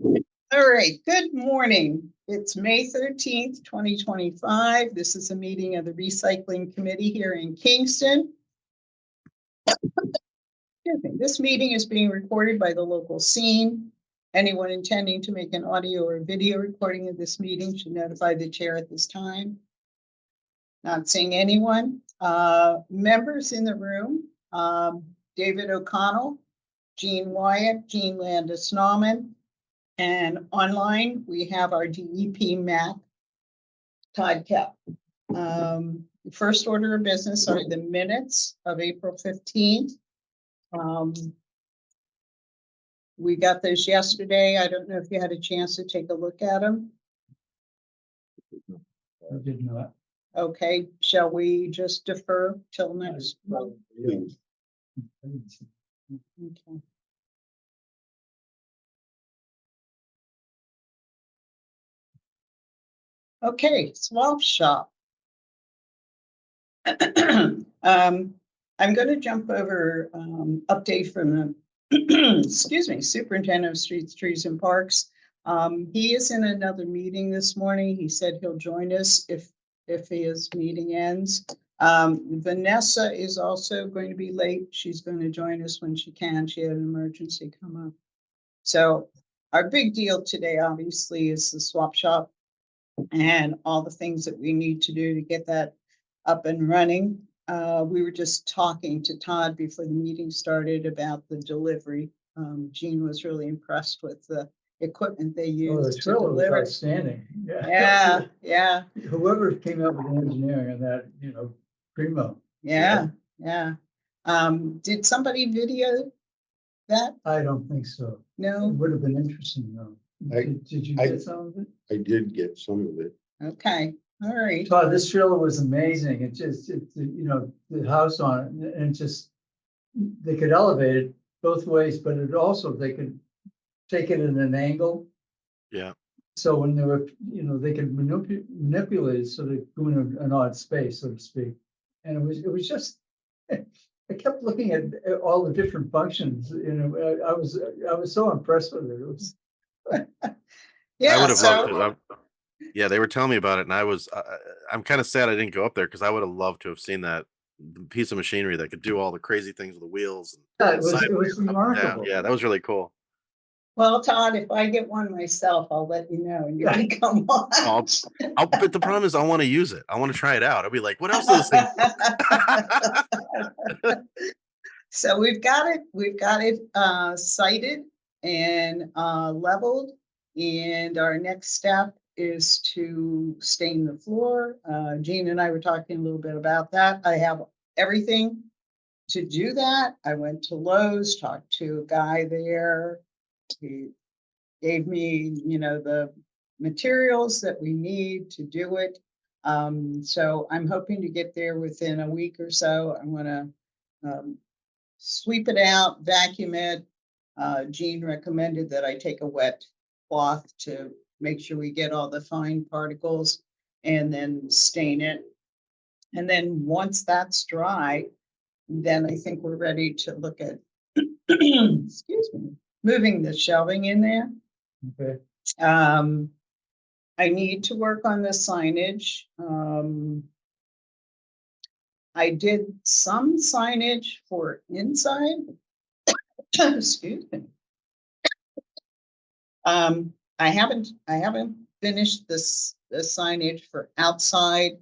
All right, good morning. It's May 13th, 2025. This is a meeting of the Recycling Committee here in Kingston. Excuse me. This meeting is being recorded by the local scene. Anyone intending to make an audio or video recording of this meeting should notify the chair at this time. Not seeing anyone. Members in the room, David O'Connell, Jean Wyatt, Jean Landis-Nauman, and online we have our DEP Mac, Todd Kepp. First order of business are the minutes of April 15th. We got those yesterday. I don't know if you had a chance to take a look at them. I did not. Okay, shall we just defer till next month? Please. Okay. Okay, swap shop. I'm going to jump over update from the excuse me, Superintendent of Streets, Trees, and Parks. He is in another meeting this morning. He said he'll join us if his meeting ends. Vanessa is also going to be late. She's going to join us when she can. She had an emergency come up. So our big deal today, obviously, is the swap shop and all the things that we need to do to get that up and running. We were just talking to Todd before the meeting started about the delivery. Jean was really impressed with the equipment they Oh, the used to trailer was deliver. outstanding. Yeah. Whoever came up with the engineering and that, primo. Yeah. Did somebody video that? I don't think so. It No? would have been interesting though. Did you get some of it? I did get some of it. Okay, all right. Todd, this trailer was amazing. The house on it and just, they could elevate it both ways, but it also, they could take it at an angle. Yeah. So when they were, they could manipulate it so they go in an odd space, so to speak. And it was just, I kept looking at all the different functions. I was so impressed with it. It was. Yeah, I would have so loved to. Yeah, they were telling me about it, and I'm kind of sad I didn't go up there because I would have loved to have seen that piece of machinery that could do all the crazy things with the wheels. Yeah, it was remarkable. Yeah, that was really cool. well, Todd, if I get one myself, I'll let you know and you can come on. But the problem is I want to use it. I want to try it out. I'll be like, what else does this thing? So we've got it sighted and leveled, and our next step is to stain the floor. Jean and I were talking a little bit about that. I have everything to do that. I went to Lowe's, talked to a guy there. He gave me, the materials that we need to do it. So I'm hoping to get there within a week or so. I'm going to sweep it out, vacuum it. Jean recommended that I take a wet cloth to make sure we get all the fine particles and then stain it. And then once that's dry, then I think we're ready to look at, excuse me, moving the shelving in there. Okay. I need to work on the signage. I did some signage for inside. Excuse me. I haven't finished the signage for outside.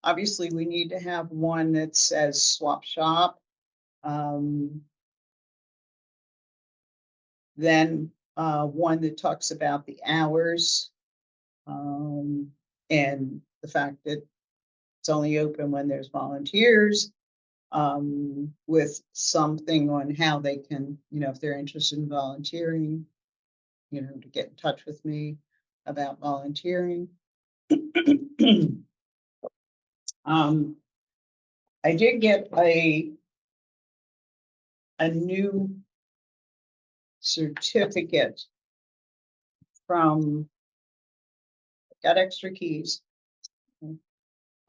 Obviously, we need to have one that says swap shop. Then one that talks about the hours and the fact that it's only open when there's volunteers, with something on how they can, if they're interested in volunteering, to get in touch with me about volunteering. I did get a new certificate from, got extra keys.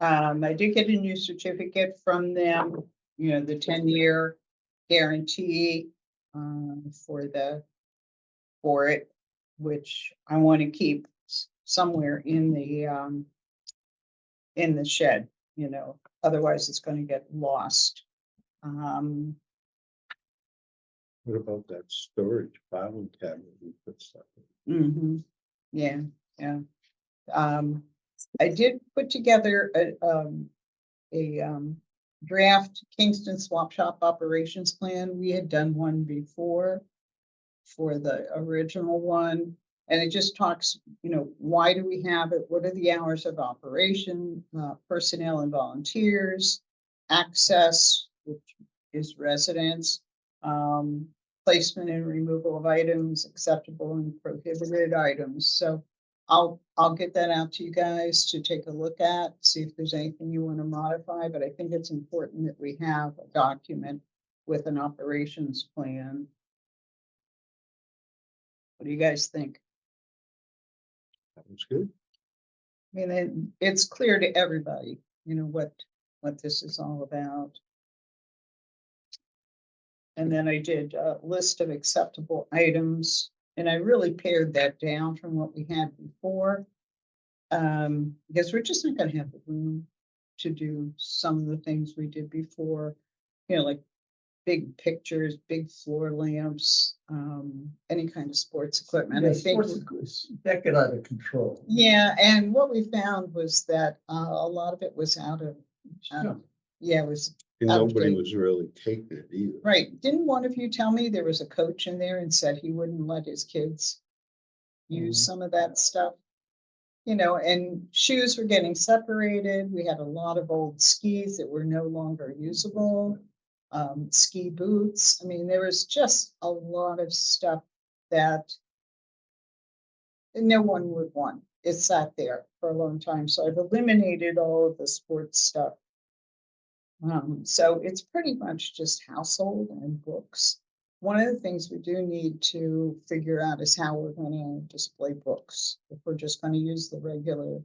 I did get a new certificate from them, the 10-year guarantee for it. which I want to keep somewhere in the shed, otherwise it's going to get lost. What about that storage filing cabinet you put stuff in? Yeah. I did put together a draft Kingston swap shop operations plan. We had done one before for the original one. And it just talks, why do we have it? What are the hours of operation, personnel and volunteers, access, which is residents, placement and removal of items, acceptable and prohibited items. So I'll get that out to you guys to take a look at, see if there's anything you want to modify, but I think it's important that we have a document with an operations plan. What do you guys think? That was good. I mean, it's clear to everybody, what this is all about. And then I did a list of acceptable items, and I really pared that down from what we had before. Because we're just not gonna have the room to do some of the things we did before, like big pictures, big floor lamps, any kind of sports equipment. I think. That got out of control. Yeah, and what we found was that a lot of it was out of, it was And out of nobody date. was really taking it either. Right. Didn't one of you tell me there was a coach in there and said he wouldn't let his kids use some of that stuff? And shoes were getting separated. We had a lot of old skis that were no longer usable. Ski boots. I mean, there was just a lot of stuff that no one would want. It sat there for a long time. So I've eliminated all of the sports stuff. So it's pretty much just household and books. One of the things we do need to figure out is how we're going to display books. If we're just going to use the regular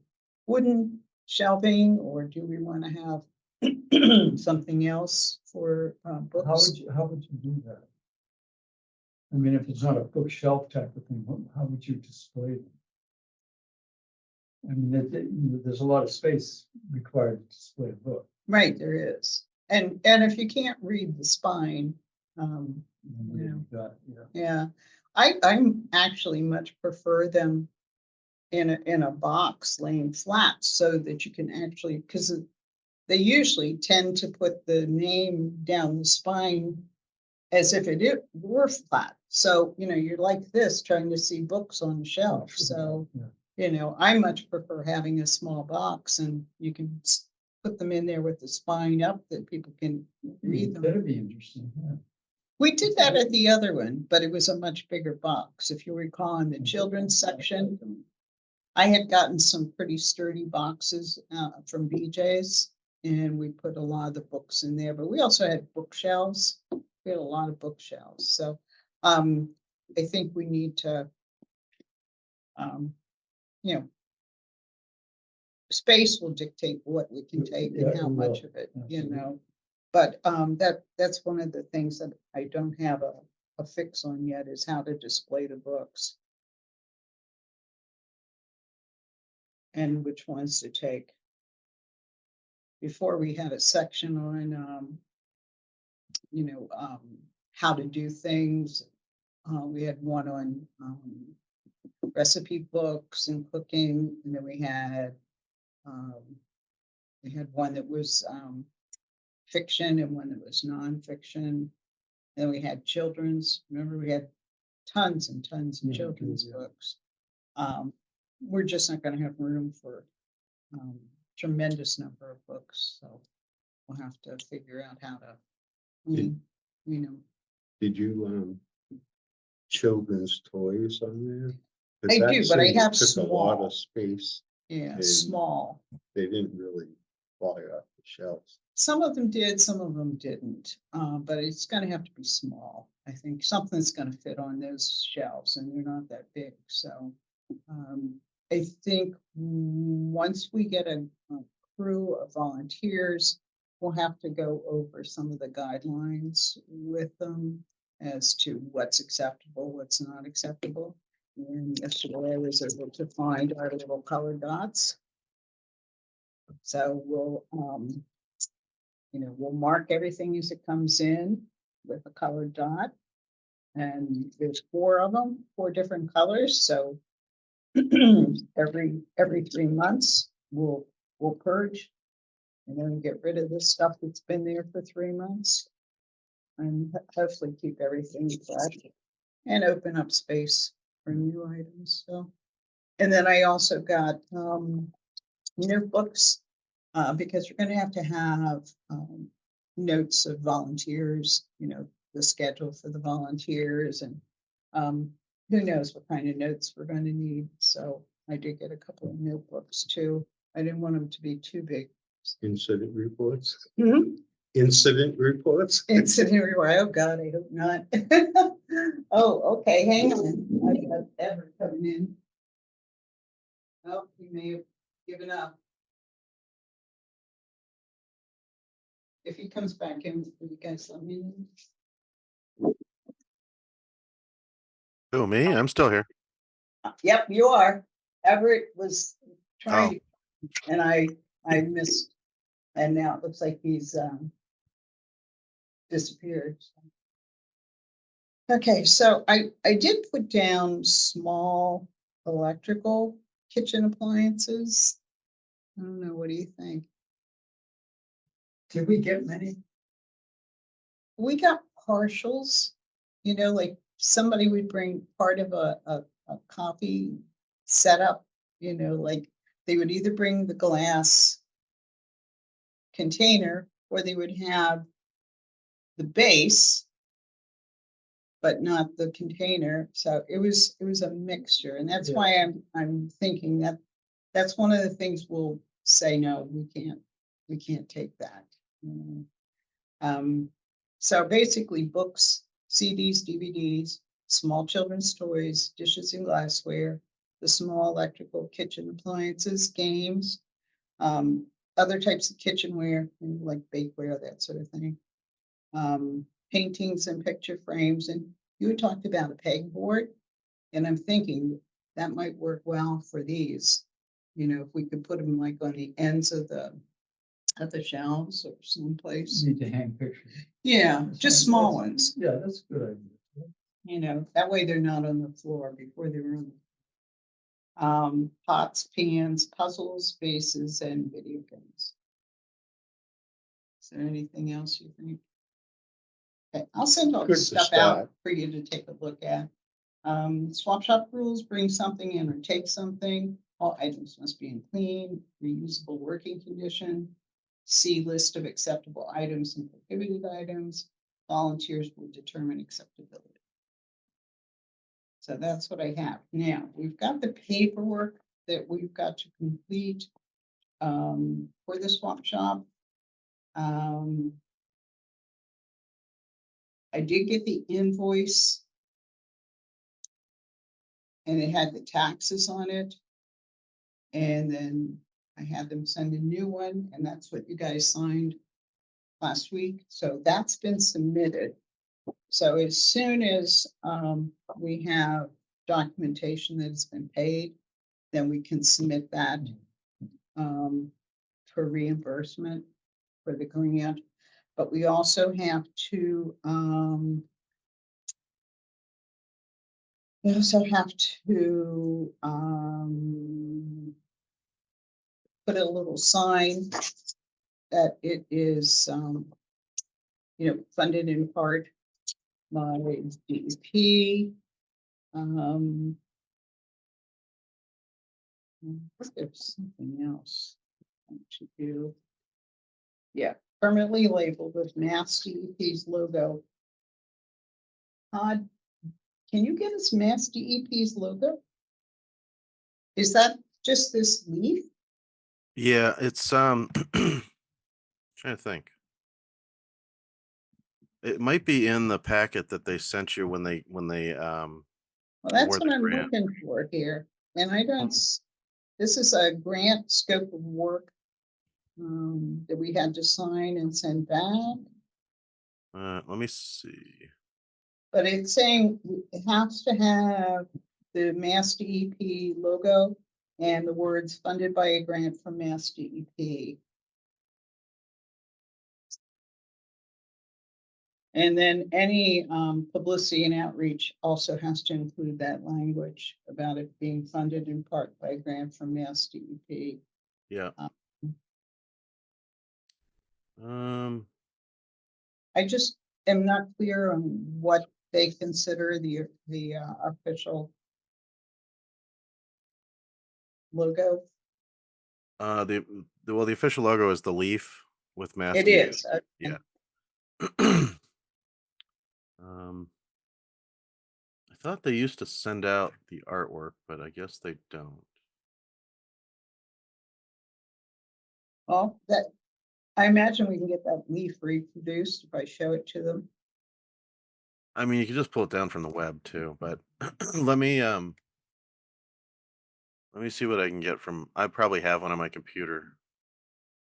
wooden shelving, or do we want to have something else for books? How would you do that? I mean, if it's not a bookshelf type of thing, how would you display them? I mean, there's a lot of space required to display a book. Right, there is. And if you can't read the spine, yeah, I'm actually much prefer them in a box laying flat so that you can actually, because they usually tend to put the name down the spine as if it were flat. So, you're like this trying to see books on the shelf. So, I much prefer having a small box and you can put them in there with the spine up that people can read them. That'd be interesting. Yeah. We did that at the other one, but it was a much bigger box. If you recall, in the children's section, I had gotten some pretty sturdy boxes from BJ's, and we put a lot of the books in there, but we also had bookshelves. We had a lot of bookshelves. So I think we need to, space will dictate what we can take and how much of it, But that's one of the things that I don't have a fix on yet, is how to display the books. And which ones to take. Before we had a section on, how to do things. We had one on recipe books and cooking, and then we had one that was fiction and one that was nonfiction. Then we had children's. Remember, we had tons and tons of children's books. We're just not going to have room for tremendous number of books, so we'll have to figure out how to, Did you children's toys on there? 'Cause I that do, but I seemed to have took a lot small. of space. Yeah, And- small. They didn't really fly off the shelves. Some of them did, some of them didn't, but it's gonna have to be small. I think something's gonna fit on those shelves, and they're not that big, so. I think once we get a crew of volunteers, we'll have to go over some of the guidelines with them as to what's acceptable, what's not acceptable. And yesterday I was able to find our little colored dots. So we'll, we'll mark everything as it comes in with a colored dot. And there's 4 of them, 4 different colors, so every 3 months, we'll purge. And then get rid of the stuff that's been there for 3 months. And hopefully keep everything fresh and open up space for new items, so. And then I also got, notebooks, because you're gonna have to have, notes of volunteers, the schedule for the volunteers and, who knows what kind of notes we're gonna need, so I did get a couple of notebooks too. I didn't want them to be too big. Incident reports, Mhm. incident reports. Incident report, oh God, I hope not. Oh, okay, hang on, I got Everett coming in. Oh, he may have given up. If he comes back in, will you guys let me know? Oh, me? I'm still here. Yep, you are. Everett was Oh, trying to, and I missed, and now it looks like he's disappeared. Okay, so I did put down small electrical kitchen appliances. I don't know, what do you think? Did we get many? We got partials, like somebody would bring part of a coffee setup, like they would either bring the glass container or they would have the base, but not the container. So it was a mixture, and that's Yeah. why I'm thinking that that's one of the things we'll say, no, we can't take that. So basically books, CDs, DVDs, small children's toys, dishes and glassware, the small electrical kitchen appliances, games, other types of kitchenware, like bakeware, that sort of thing. Paintings and picture frames, and you had talked about a pegboard, and I'm thinking that might work well for these. If we could put them like on the ends of the shelves or someplace. Need to hang pictures. Yeah, just small ones. Yeah, that's a good idea. That way they're not on the floor before they're on. Pots, pans, puzzles, vases, and video games. Is there anything else you think? Okay, I'll send all Good this to stuff out start. for you to take a look at. Swap shop rules: bring something in or take something. All items must be in clean, reusable working condition. See list of acceptable items and prohibited items. Volunteers will determine acceptability. So that's what I have. Now, we've got the paperwork that we've got to complete for the swap shop. I did get the invoice and it had the taxes on it. And then I had them send a new one, and that's what you guys signed last week. So that's been submitted. So as soon as we have documentation that has been paid, then we can submit that for reimbursement for the grant. But we also have to put a little sign that it is funded in part by DEP. There's something else I should do. Yeah, permanently labeled with Mass DEP's logo. Todd, can you get us Mass DEP's logo? Is that just this leaf? yeah, it's trying to think. It might be in the packet that they sent you when they Well, that's award what the I'm grant. looking for here. And I don't, this is a grant scope of work that we had to sign and send back. Let me see. But it's saying it has to have the Mass DEP logo and the words funded by a grant from Mass DEP. And then any publicity and outreach also has to include that language about it being funded in part by a grant from Mass DEP. Yeah. I just am not clear on what they consider the official logo. The official logo is the leaf with Mass It DEP. is. Yeah. I thought they used to send out the artwork, but I guess they don't. Well, that, I imagine we can get that leaf reproduced if I show it to them. I mean, you can just pull it down from the web too, but let me see what I can get from. I probably have one on my computer.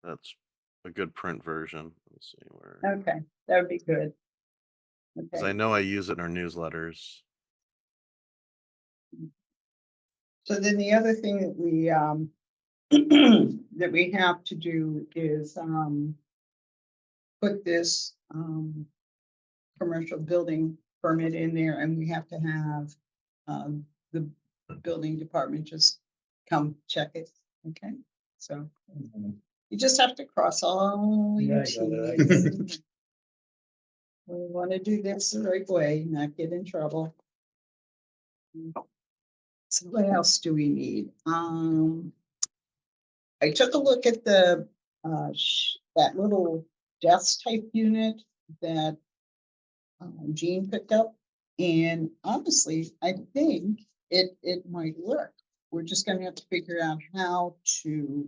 That's a good print version. Let's see where. Okay, that would be good. Because I Okay, know I use it in our newsletters. so then the other thing that we that we have to do is put this commercial building permit in there, and we have to have the building department just come check it. Okay, so you just have to cross all Yeah, your I got it, T's. We want to do this the right way, not get in trouble. So what else do we need? I took a look at the that little desk type unit that Jean picked up, and honestly, I think it might work. We're just going to have to figure out how to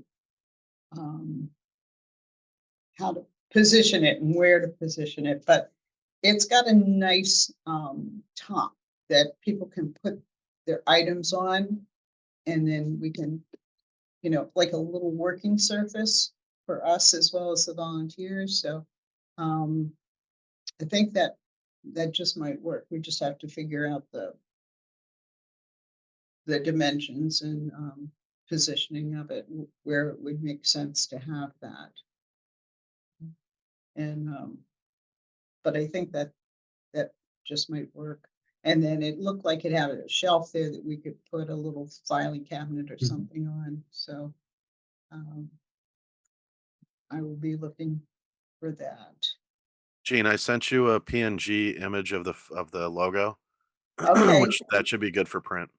position it and where to position it. But it's got a nice top that people can put their items on, and then we can, like a little working surface for us as well as the volunteers. So I think that just might work. We just have to figure out the dimensions and positioning of it, where it would make sense to have that. And but I think that just might work. And then it looked like it had a shelf there that we could put a little filing cabinet or something on. So I will be looking for that. Gene, I sent you a PNG image of the logo, Okay, which that should be good for print.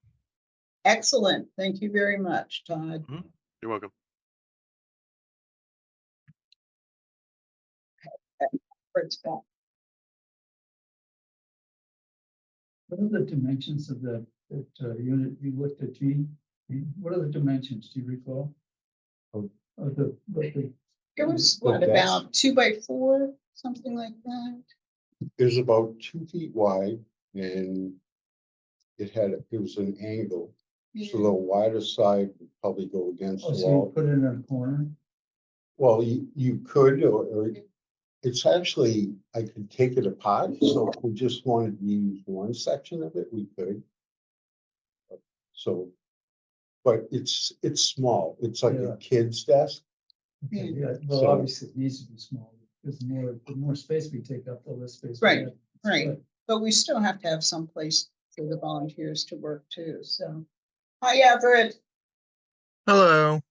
excellent. Thank you very much, Todd. You're welcome. Kurt's back. What are the dimensions of that unit you looked at, Gene? What are the dimensions? Do you recall? Of the It was Well, what, that's- about 2 by 4, something like that? It was about 2 feet wide and it was an angle. So the wider side would probably go against oh, the so you wall. put it in a corner? Well, you could, or it's actually, I could take it apart. So if we just wanted to use one section of it, we could. So, but it's small. It's like Yeah. a kid's desk. Okay, yeah, well, So- obviously it needs to be small, because the more space we take up, the less space. we Right, have. right. But But we still have to have some place for the volunteers to work too, so. Hi, Everett. Hello.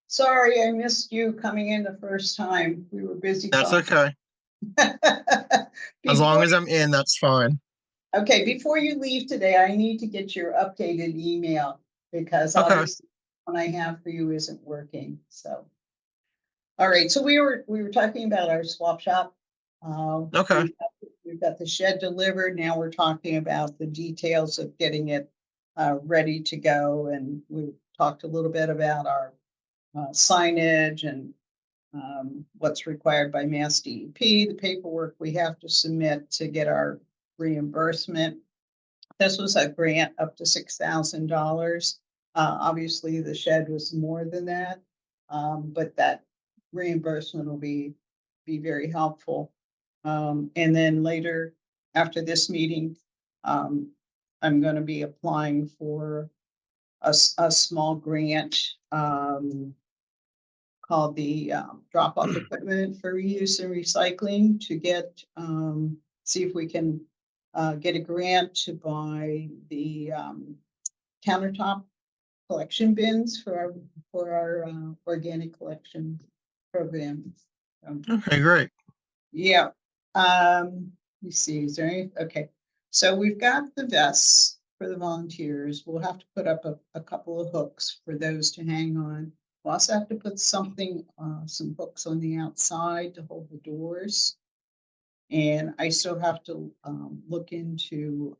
Sorry, I missed you coming in the first time. We were busy. That's talking. okay. As long as I'm in, that's fine. Okay, before you leave today, I need to get your updated email because Okay. obviously one I have for you isn't working, so. All right, so we were talking about our swap shop. Okay. We've got the shed delivered. Now we're talking about the details of getting it ready to go. And we talked a little bit about our signage and what's required by Mass DEP, the paperwork we have to submit to get our reimbursement. This was a grant up to $6,000. Obviously, the shed was more than that, but that reimbursement will be very helpful. And then later, after this meeting, I'm gonna be applying for a small grant, called the drop-off equipment for reuse and recycling to get, see if we can get a grant to buy the countertop collection bins for our organic collection program. Okay, great. Yeah. Let me see, is there any, okay. So we've got the vests for the volunteers. We'll have to put up a couple of hooks for those to hang on. We'll also have to put something, some hooks on the outside to hold the doors. And I still have to look into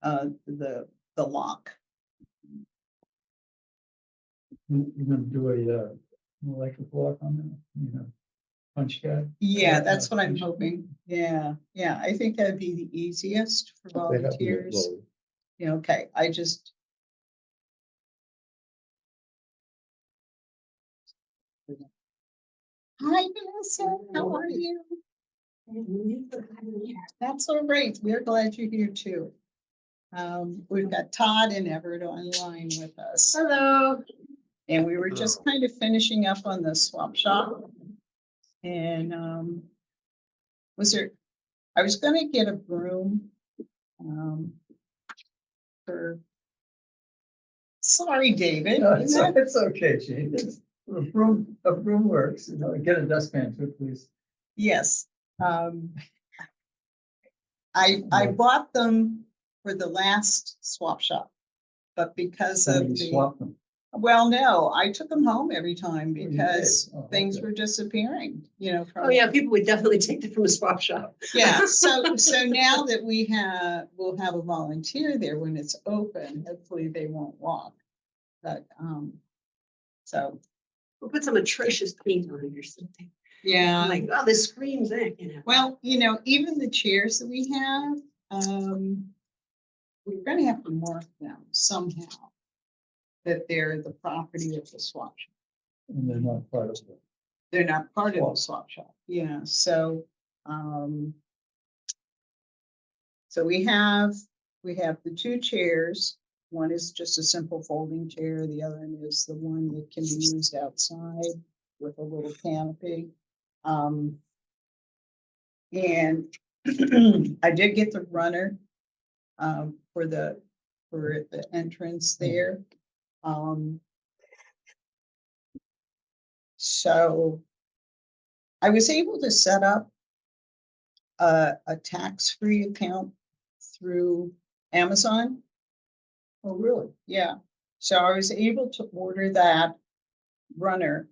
the lock. You're gonna do a electrical lock on that, you know, punch card? Yeah, Or, that's what I'm punch- hoping. Yeah, yeah, I think that'd be the easiest for They have them at volunteers. Lowe's. Yeah, okay, I just. Hi, Vanessa, how are you? That's all right, we're glad you're here too. We've got Todd and Everett online with us. Hello. And we were just kind of finishing up on the swap shop. And I was gonna get a broom. For. Sorry, David. No, you know, it's okay, Gene. A broom works, you know, get a dustpan too, please. Yes. I bought them for the last swap shop. But because So of you the, swap them. well, no, I took them home every time you did? because Oh, things okay. were disappearing, you know. Oh, yeah, people would definitely take it from a swap shop. Yeah, so now that we'll have a volunteer there when it's open, hopefully they won't walk. But, so, We'll put some atrocious paint on it or something. yeah. I'm like, oh, this screams that, you know. Well, you know, even the chairs that we have, we're gonna have to mark them somehow. That they're the property of the swap shop. And they're not part of it. They're not part of the Swap. swap shop, yeah, so, so we have the two chairs. One is just a simple folding chair, the other one is the one that can be used outside with a little canopy. And I did get the runner for the entrance there. So I was able to set up a tax-free account through Amazon. Oh, really? Yeah, so I was able to order that runner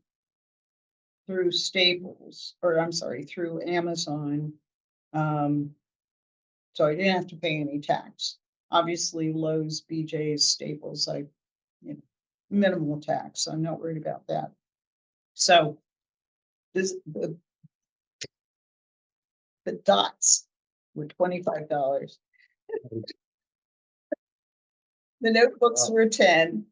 through Staples, or I'm sorry, through Amazon. So I didn't have to pay any tax. Obviously, Lowe's, BJ's, Staples, minimal tax. So I'm not worried about that. So the dots were $25. The notebooks were 10.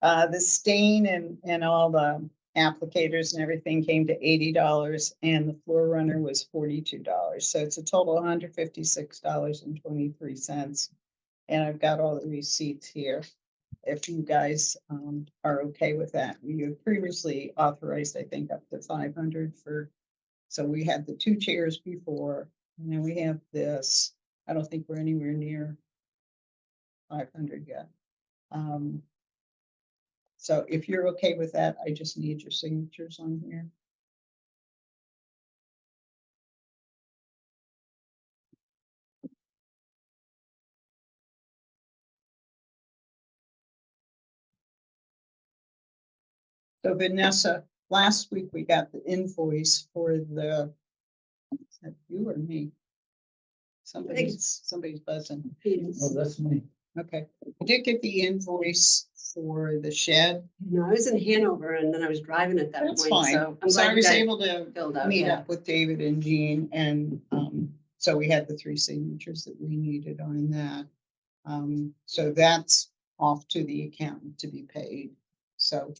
The stain and all the applicators and everything came to $80, and the floor runner was $42. So it's a total of $156.23. And I've got all the receipts here. If you guys are okay with that, you previously authorized, I think, up to 500 for. So we had the two chairs before, and then we have this. I don't think we're anywhere near 500 yet. So if you're okay with that, I just need your signatures on here. So Vanessa, last week we got the invoice for the, is that you or me? Somebody's buzzing. Oh, that's me. Okay, I did get the invoice for the shed. No, I was in Hanover and then I was driving at that That's point, fine. so I'm So I glad you was got able to filled out, meet yeah. up with David and Jean, and so we had the 3 signatures that we needed on that. So that's off to the accountant to be paid. So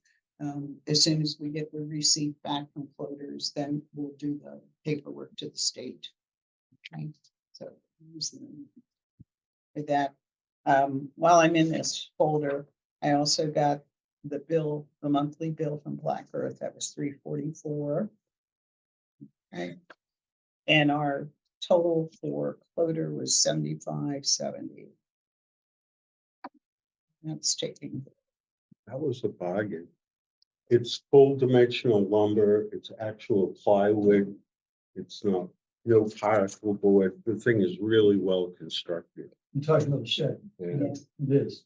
as soon as we get the receipt back from Floaters, then we'll do the paperwork to the state. Right? So for that. While I'm in this folder, I also got the bill, the monthly bill from Black Earth. That was $344. Okay. And our total for Cloder was $75.70. That's taking. That was a bargain. It's full dimensional lumber, it's actual plywood. It's not, no particle board. The thing is really well constructed. You're talking about the shed. And It is.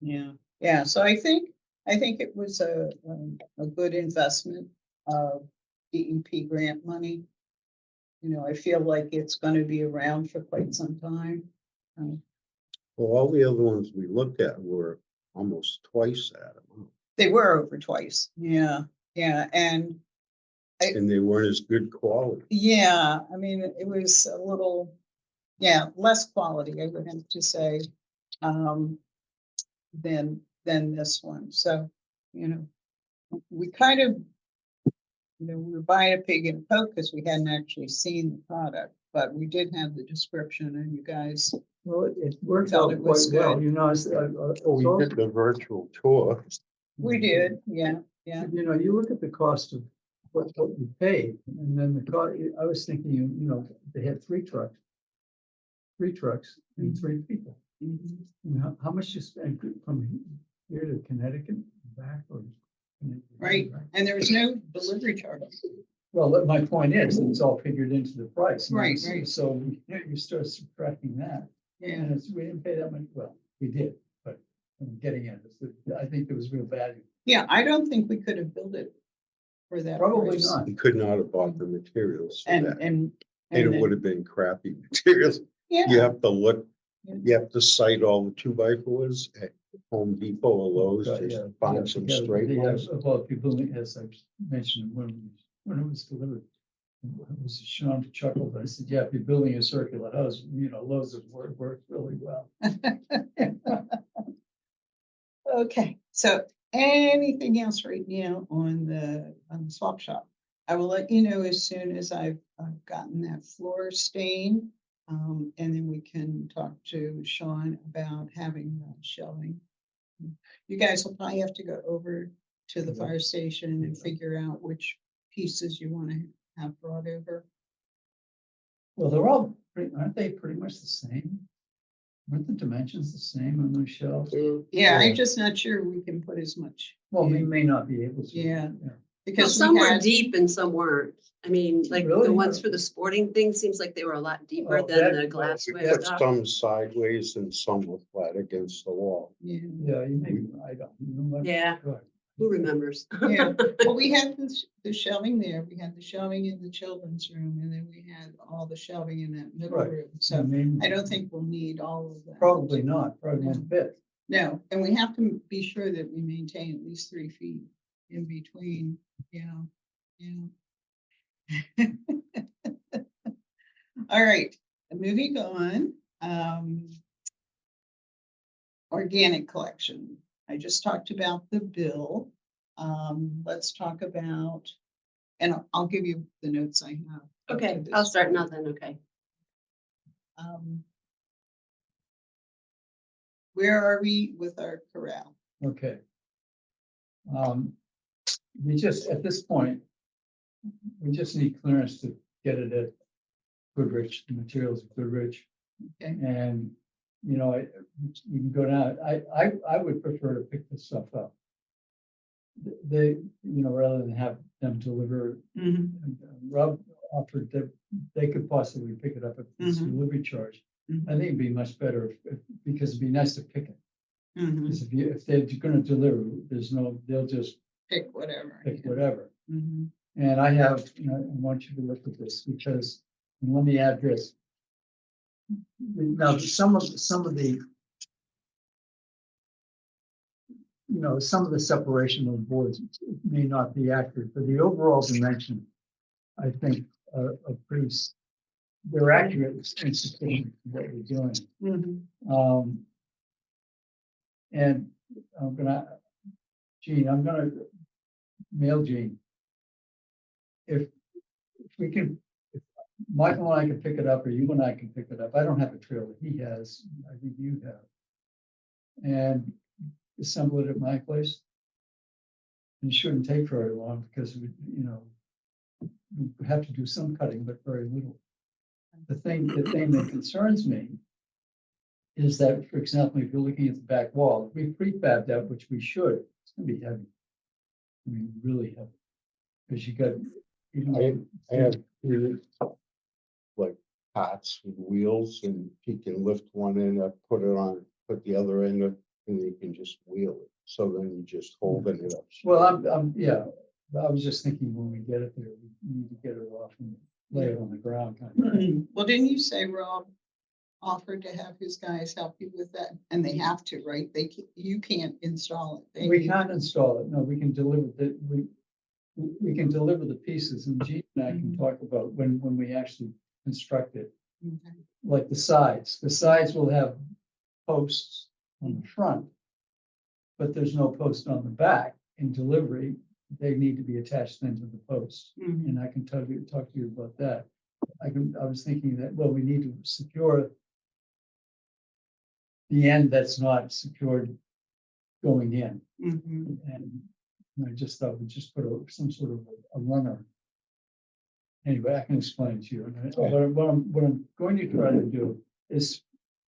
Yeah, yeah, so I think it was a good investment of DEP grant money. You know, I feel like it's gonna be around for quite some time. well, all the other ones we looked at were almost twice that amount. They were over twice, yeah, and And they weren't as good quality. yeah, I mean, it was a little, yeah, less quality, I would have to say, than this one, so, you know, we kind of, you know, we were buying a pig in a poke because we hadn't actually seen the product, but we did have the description and you guys, Well, it worked Felt out it was quite well, good. you know, We did the virtual tour. we did, yeah, You know, you look at the cost of what you paid, and then the cost, I was thinking, you know, they had three trucks and three people. mhm. You know, how much you spend from here to Connecticut back or? Right. And there was no delivery charge. Well, my point is, it's all figured into the price. and Right, that's- right. So you start subtracting that, Yeah, and we didn't pay that much, well, we did, but I'm getting at it, I think there was real value. yeah, I don't think we could have built it for that. Probably price. not. We could not have bought the materials for And, that. and. And it then- would have been crappy materials. You Yeah, have to look, Yeah. you have to cite all the 2x4s at Home Depot or Lowe's, Yeah, just yeah, find some yeah, straight yeah, ones. well, people, as I mentioned, when it was delivered, it was Sean chuckled, I said, yeah, if you're building a circular house, you know, Lowe's has worked really well. okay, so anything else right now on the swap shop? I will let you know as soon as I've gotten that floor stain. And then we can talk to Sean about having shelving. You guys will probably have to go over to the fire station and figure out which pieces you want to have brought over. Well, they're all, aren't they pretty much the same? Aren't the dimensions the same on those shelves? Yeah, I'm Yeah. just not sure we can put as much. Well, we may not be able to. Yeah. Well, Because some we were had, deep and some weren't. I mean, like Really? the ones for the sporting thing seems like they were a lot deeper Oh, than that- the We glassware put stuff. some sideways and some were flat against the wall. yeah, Yeah, you may, I don't. you know what? Yeah. Go ahead. Who remembers? yeah. Well, we had the shelving there. We had the shelving in the children's room, and then we had all the shelving in that middle Right. room. I So mean, I don't think we'll need all of that. Probably not, probably won't fit. No, and we have to be sure that we maintain at least 3 feet in between, you know. All right, moving on. Organic collection. I just talked about the bill. Let's talk about, and I'll give you the notes I have. up to Okay, this I'll start point. now then, okay. Where are we with our corral? Okay. We just, at this point, we just need clearance to get it at Goodrich, the materials at Goodrich. Okay. And, you know, you can go down, I would prefer to pick this stuff up. They, you know, rather than have them deliver, Mhm, Rob offered that they could possibly pick it up at this Mhm. delivery charge. mhm, I think it'd be much better because it'd be nice to pick it. mhm. Because if they're gonna deliver, they'll just Pick whatever. pick yeah. whatever. Mhm. And I have, you know, I want you to look at this because on the address. Now, some of the. You know, some of the separation of the boards may not be accurate, but the overall dimension, I think, are pretty, they're accurate and sufficient for what we're doing. Mhm. And I'm gonna mail Gene. If we can, Michael and I can pick it up, or you and I can pick it up. I don't have a trailer. He has, I think you have. And assemble it at my place. And it shouldn't take very long because we, we have to do some cutting, but very little. The thing that concerns me is that, for example, if you're looking at the back wall, if we prefab that, which we should, it's gonna be heavy. I mean, really heavy. Because you got, I have three, like cots with wheels, and he can lift one end up, put it on, put the other end up, and you can just wheel it. So then you just holding it up. well, yeah, I was just thinking when we get it there, we need to get it off and lay it on the ground kind of thing. Well, didn't you say Rob offered to have his guys help you with that? And they have to, right? You can't install it. They We need- can't install it. No, we can deliver we can deliver the pieces, and Gene and I can talk about when we actually construct it. Okay. Like the sides. The sides will have posts on the front, but there's no post on the back. In delivery, they need to be attached then to the post. Mhm. And I can talk to you about that. I was thinking that, well, we need to secure the end that's not secured going in. Mhm. And I just thought we'd just put some sort of a runner. Anyway, I can explain it to you. What I'm going to try to do is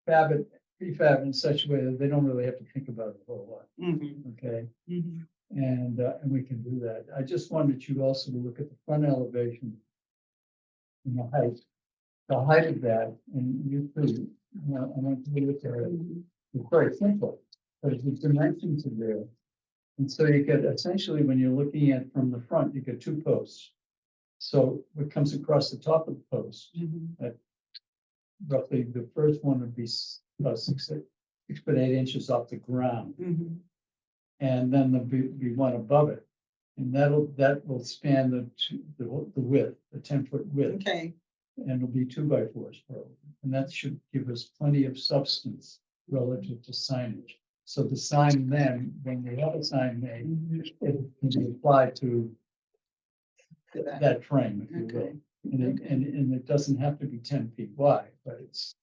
prefab it in such a way that they don't really have to think about it a whole lot, Mhm. okay? Mhm. And we can do that. I just wanted you also to look at the front elevation and the height of that, and you too. I want to look at it. Mhm. It's very simple, but the dimensions are there. And so you get essentially, when you're looking at from the front, you get two posts. So what comes across the top of the post, Mhm. roughly the first one would be about 6 foot 8 inches off the ground. Mhm. And then there'll be one above it. And that will span the width, the 10-foot width, Okay. and it'll be 2x4s probably. And that should give us plenty of substance relative to signage. So the sign then, when we have a sign made, Mhm. it can be applied to To that. that frame, if you will. Okay. And it doesn't have to be 10 feet wide, but it's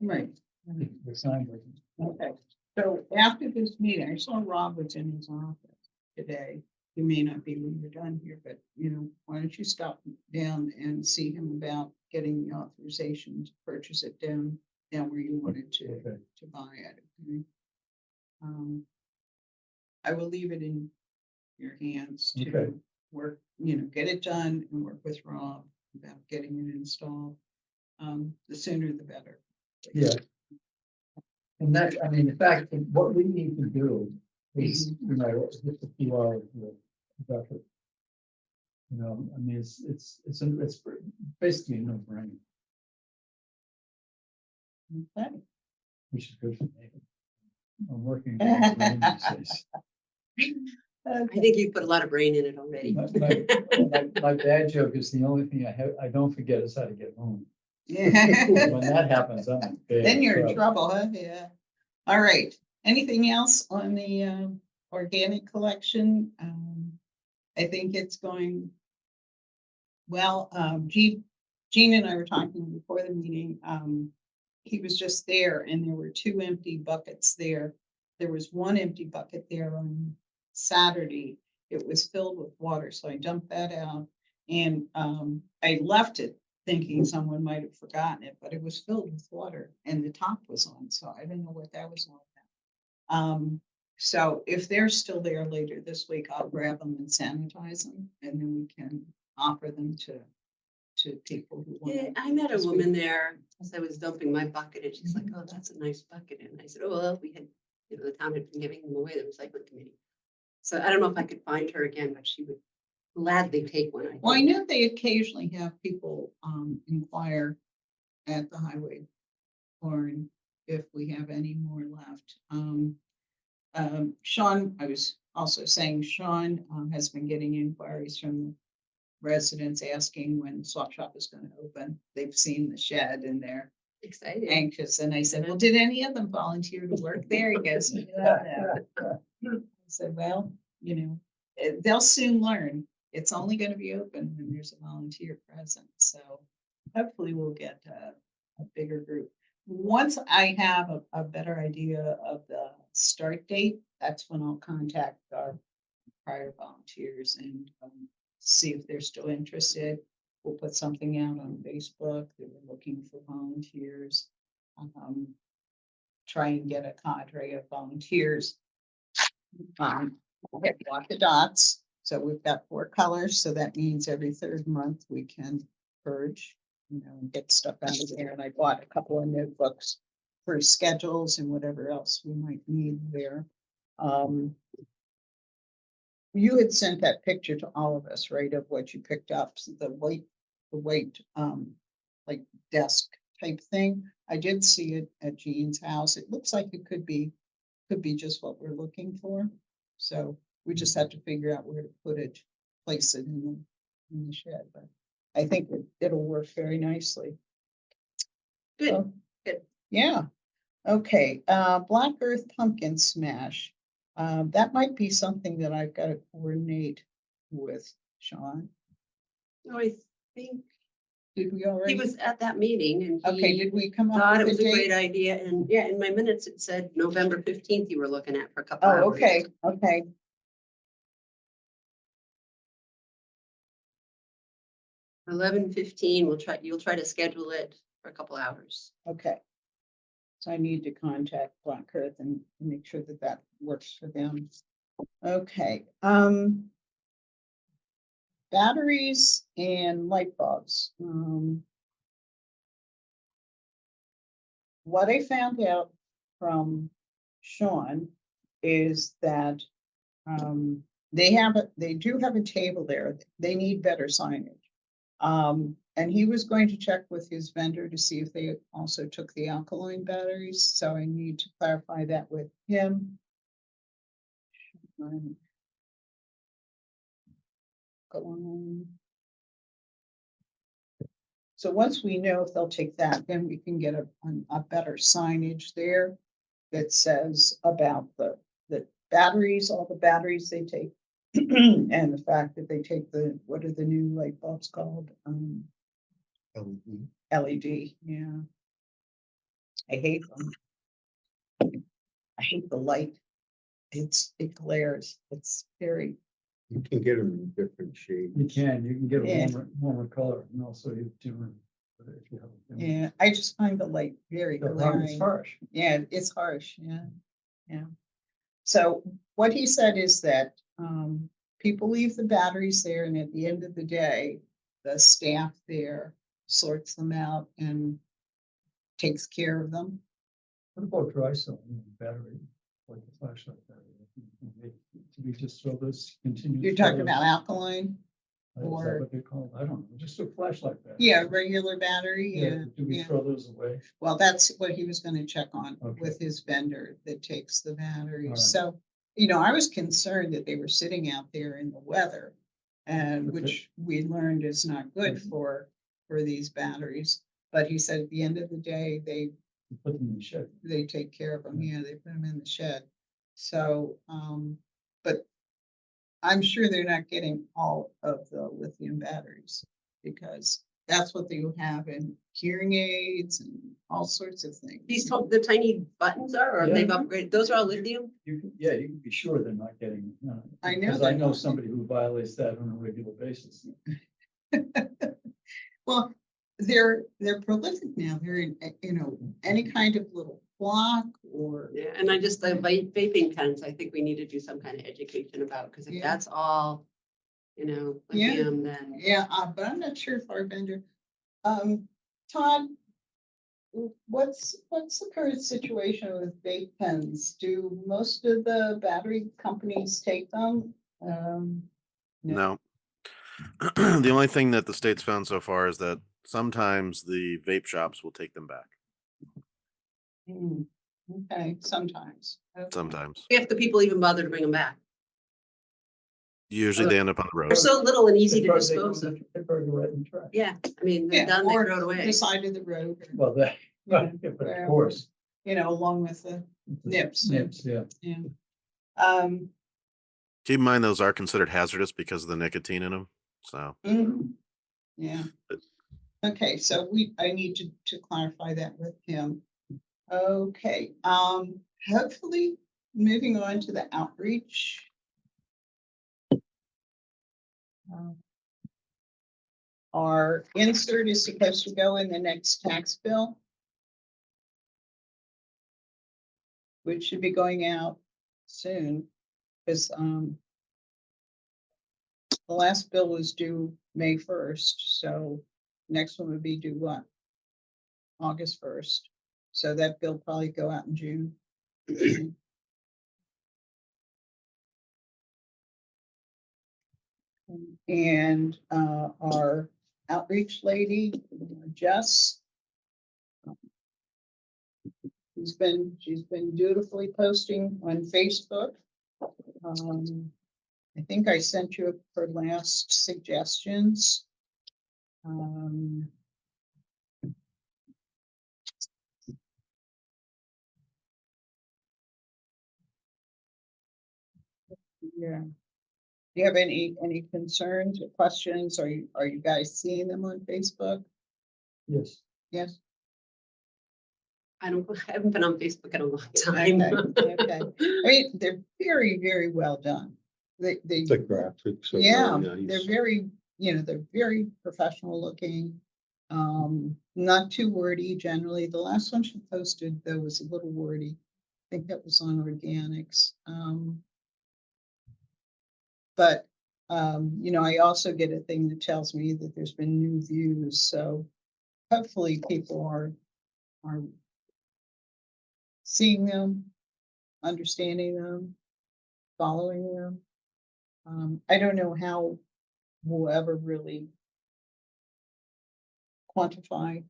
Right. the sign doesn't. Okay. So after this meeting, I saw Rob was in his office today. You may not be when you're done here, but why don't you stop down and see him about getting the authorization to purchase it down where you wanted Okay. to buy it. Okay? I will leave it in your hands to Okay. work, get it done and work with Rob about getting it installed. The sooner the better. Yeah. And that, I mean, the fact that what we need to do is, just a few hours of effort. I mean, it's basically a no-brainer, Okay. which is good for me. I'm working. with my brain these days. I think you put a lot of brain in it already. My bad joke is the only thing I don't forget is how to get home. Yeah. When that happens, I'm in big Then you're in trouble, huh? Yeah. All right. Anything else on the organic collection? I think it's going well. Gene and I were talking before the meeting. He was just there and there were 2 empty buckets there. There was 1 empty bucket there on Saturday. It was filled with water, so I dumped that out. And I left it thinking someone might have forgotten it, but it was filled with water and the top was on, so I don't know what that was all about. So if they're still there later this week, I'll grab them and sanitize them, and then we can offer them to people who want. Yeah, I met a woman there as I was dumping my bucket and she's like, oh, that's a nice bucket. And I said, oh, well, we had, the town had been giving them away, the recycling committee. So I don't know if I could find her again, but she would gladly take one. Well, I think. know they occasionally have people inquire at the highway barn if we have any more left. Sean, I was also saying, Sean has been getting inquiries from residents asking when swap shop is going to open. They've seen the shed and they're Exciting. anxious. And I said, well, did any of them volunteer to work there? He goes, no. I said, well, they'll soon learn. It's only going to be open when there's a volunteer present. So hopefully we'll get a bigger group. Once I have a better idea of the start date, that's when I'll contact our prior volunteers and see if they're still interested. We'll put something out on Facebook that we're looking for volunteers. Try and get a cadre of volunteers. We'll get block the dots. So we've got 4 colors, so that means every 3rd month we can purge, and get stuff out of there. And I bought a couple of notebooks for schedules and whatever else we might need there. You had sent that picture to all of us, right, of what you picked up, so the white, like desk type thing. I did see it at Jean's house. It looks like it could be just what we're looking for. So we just have to figure out where to put it, place it in the shed, but I think it'll work very nicely. Good, So, good. Yeah. Okay, Black Earth Pumpkin Smash. That might be something that I've got to coordinate with Sean. Oh, I think Did we he already? was at that meeting and Okay, he did we come up thought it with was a a great date? idea. And yeah, in my minutes, it said November 15th you were looking at for a couple hours. Oh, okay, okay. 11:15, you'll try to schedule it for a couple hours. Okay. So I need to contact Black Earth and make sure that that works for them. Okay, batteries and light bulbs. What I found out from Sean is that they do have a table there. They need better signage. And he was going to check with his vendor to see if they also took the alkaline batteries, so I need to clarify that with him. So once we know if they'll take that, then we can get a better signage there that says about the batteries, all the batteries they take. And the fact that they take what are the new light bulbs called? LED, yeah. I hate them. I hate the light. It glares. It's very, You can get them in different shades. You can get Yeah. a warmer color and also you dimmer. If you have a dimmer. yeah, I just find the light very It's glaring. harsh. Yeah, it's harsh, yeah, yeah. So what he said is that people leave the batteries there, and at the end of the day, the staff there sorts them out and takes care of them. What about dry cell battery, like a flashlight battery? Do we just throw this continuous? You're talking colors? about alkaline? Is that or- what they're called? I don't know, just a flashlight battery. Yeah, regular battery, yeah. Do we yeah. throw those away? Well, that's what he was gonna check on Okay. with his vendor that takes the batteries. All right. So, I was concerned that they were sitting out there in the weather. And Okay. which we learned is not good Mhm. for these batteries. But he said at the end of the day, they Put them in the shed. take care of them. Yeah, they put them in the shed. So, but I'm sure they're not getting all of the lithium batteries because that's what they have in hearing aids and all sorts of things. The tiny buttons are, or Yeah. they've upgraded, those are all lithium? You can be sure they're not getting. I know Because they're I know not. somebody who violates that on a regular basis. Well, they're prolific now. They're in, any kind of little clock or, Yeah, and I just, the vaping pens, I think we need to do some kind of education about, because if Yeah. that's all, Yeah. lithium, then. yeah, but I'm not sure if our vendor. Todd, what's the current situation with vape pens? Do most of the battery companies take them? No. The only thing that the state's found so far is that sometimes the vape shops will take them back. Hmm, okay, sometimes. Okay. Sometimes. If the people even bother to bring them back. Usually they end up on the They're road. so little and easy to They probably dispose go of. in the- they probably go right in the trash. Yeah, I mean, they're Yeah, done, they or throw it away. the side of the road, or, Well, that, Yeah, yeah, but well, of course. along with the nips. Nips, yeah. Yeah. Keep in mind those are considered hazardous because of the nicotine in them. So Mhm. Yeah. Okay, so I need to clarify that with him. Okay, hopefully, moving on to the outreach. Our insert is supposed to go in the next tax bill, which should be going out soon, because the last bill was due May 1st, so next one would be due what? August 1st. So that bill probably go out in June. And our outreach lady, Jess, she's been dutifully posting on Facebook. I think I sent you her last suggestions. Yeah. Do you have any concerns or questions? Are you guys seeing them on Facebook? Yes. Yes. I haven't been on Facebook in a long time. Okay. I mean, they're very, very well done. They The graphics are yeah, very they're nice. very, they're very professional looking. Not too wordy generally. The last one she posted though was a little wordy. I think that was on organics. But I also get a thing that tells me that there's been new views. So hopefully people are seeing them, understanding them, following them. I don't know how we'll ever really quantify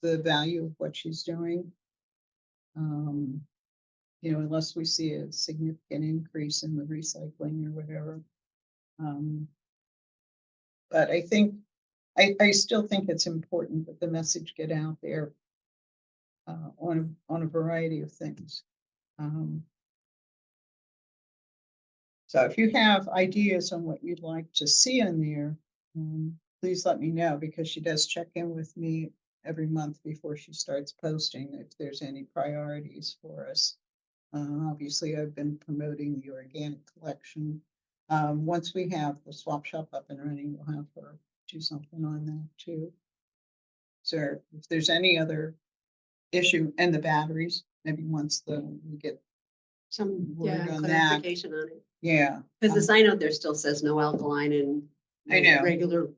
the value of what she's doing. Unless we see a significant increase in the recycling or whatever. But I think, I still think it's important that the message get out there on a variety of things. So if you have ideas on what you'd like to see in there, please let me know, because she does check in with me every month before she starts posting if there's any priorities for us. Obviously, I've been promoting the organic collection. Once we have the swap shop up and running, we'll have her do something on that too. So if there's any other issue, and the batteries, maybe once we get Some, word yeah, on that. clarification on it. Yeah. Because the sign out there still says no alkaline and I know. regular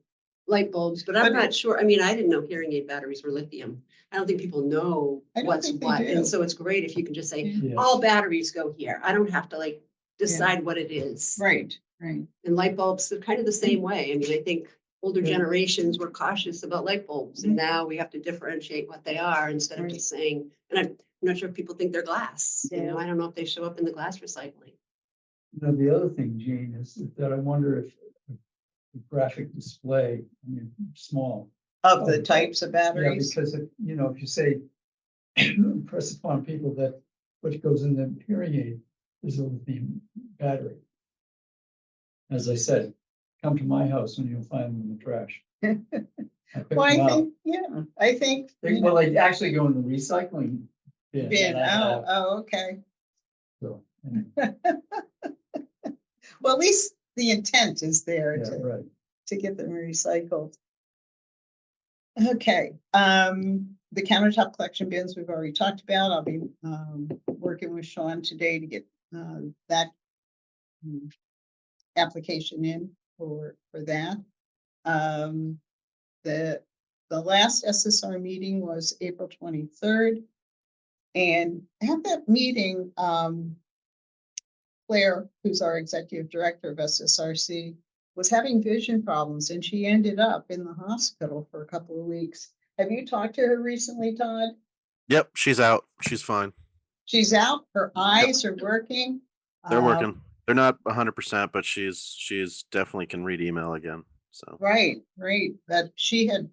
light bulbs, but But I'm not sure. I mean, I didn't know hearing aid batteries were lithium. I don't think people know I don't what's think they what. do. And so it's great if you can just say, Yeah. all batteries go here. I don't have to like decide what it is. Right. And light bulbs, they're kind of the same way. I mean, I think older Yeah. generations were cautious about light bulbs, and now we have to differentiate what they are instead of just saying, and I'm not sure if people think they're glass, Yeah. I don't know if they show up in the glass recycling. The other thing, Jean, is that I wonder if the graphic display, I mean, small. Of the types of Yeah, batteries. because if you say, impress upon people that what goes in the hearing aid is a lithium battery. As I said, come to my house and you'll find them in the trash. I pick Well, I them out. think, I think. Well, they actually go in the recycling bin. Bin, and I have- okay. So, anyway, Well, at least the intent is there yeah, right. to get them recycled. Okay, the countertop collection bins we've already talked about. I'll be working with Sean today to get that application in for that. The last SSR meeting was April 23rd. And at that meeting, Claire, who's our executive director of SSRC, was having vision problems, and she ended up in the hospital for a couple of weeks. Have you talked to her recently, Todd? Yep, she's out. She's fine. She's out. Her eyes are working. They're working. They're not 100%, but she's definitely can read email again. So Right. That she had,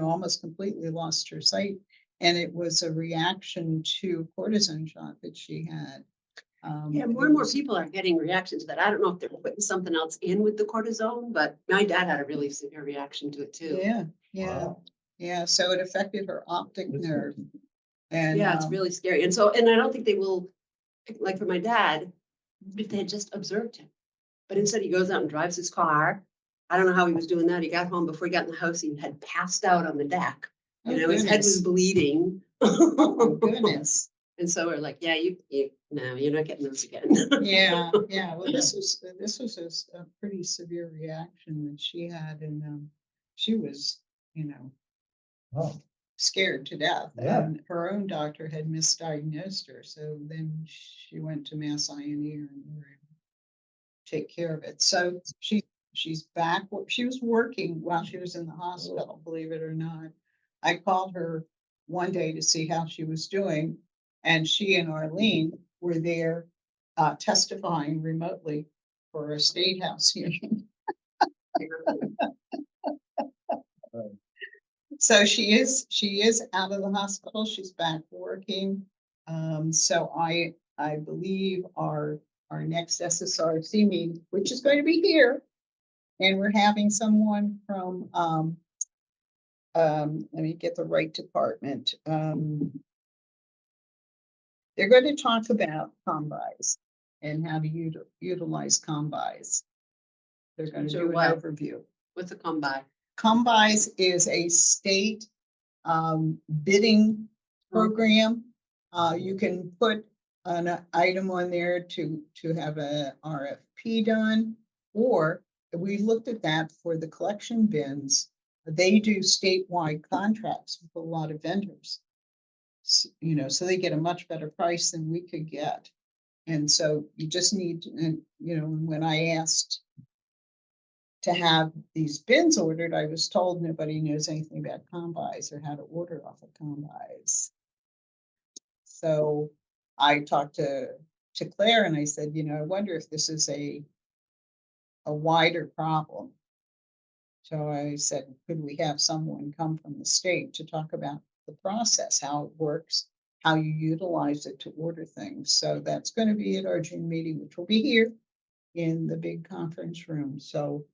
almost completely lost her sight, and it was a reaction to cortisone shot that she had. Yeah, more and more people are getting reactions, but I don't know if they're putting something else in with the cortisone, but my dad had a really severe reaction to it too. Yeah, yeah, Wow. yeah. So it affected her optic That's nerve. And Yeah, it's really scary. And so, and I don't think they will, like for my dad, if they had just observed him. But instead he goes out and drives his car. I don't know how he was doing that. He got home before he got in the house, he had passed out on the deck. You Oh, know, his head was goodness. bleeding. Oh, goodness. And so we're like, yeah, no, you're not getting those again. Yeah, yeah. Well, this was a pretty severe reaction that she had, and she was, Oh, scared to death. Yeah. And her own doctor had misdiagnosed her, so then she went to Mass Eye and Ear and they were able to take care of it. So she's back. She was working while she was in the hospital, believe it or not. I called her one day to see how she was doing, and she and Arlene were there testifying remotely for a state house hearing. So she is out of the hospital. She's back working. So I believe our next SSRC meeting, which is going to be here, and we're having someone from let me get the right department. They're going to talk about combis and how to utilize combis. They're going to So do an what? overview. What's a come by? Combis is a state bidding program. You can put an item on there to have a RFP done, or we looked at that for the collection bins. They do statewide contracts with a lot of vendors. So they get a much better price than we could get. And so you just need to, when I asked to have these bins ordered, I was told nobody knows anything about combis or how to order off of combis. So I talked to Claire and I said, I wonder if this is a wider problem. So I said, could we have someone come from the state to talk about the process, how it works, how you utilize it to order things? So that's going to be at our June meeting, which will be here in the big conference room. So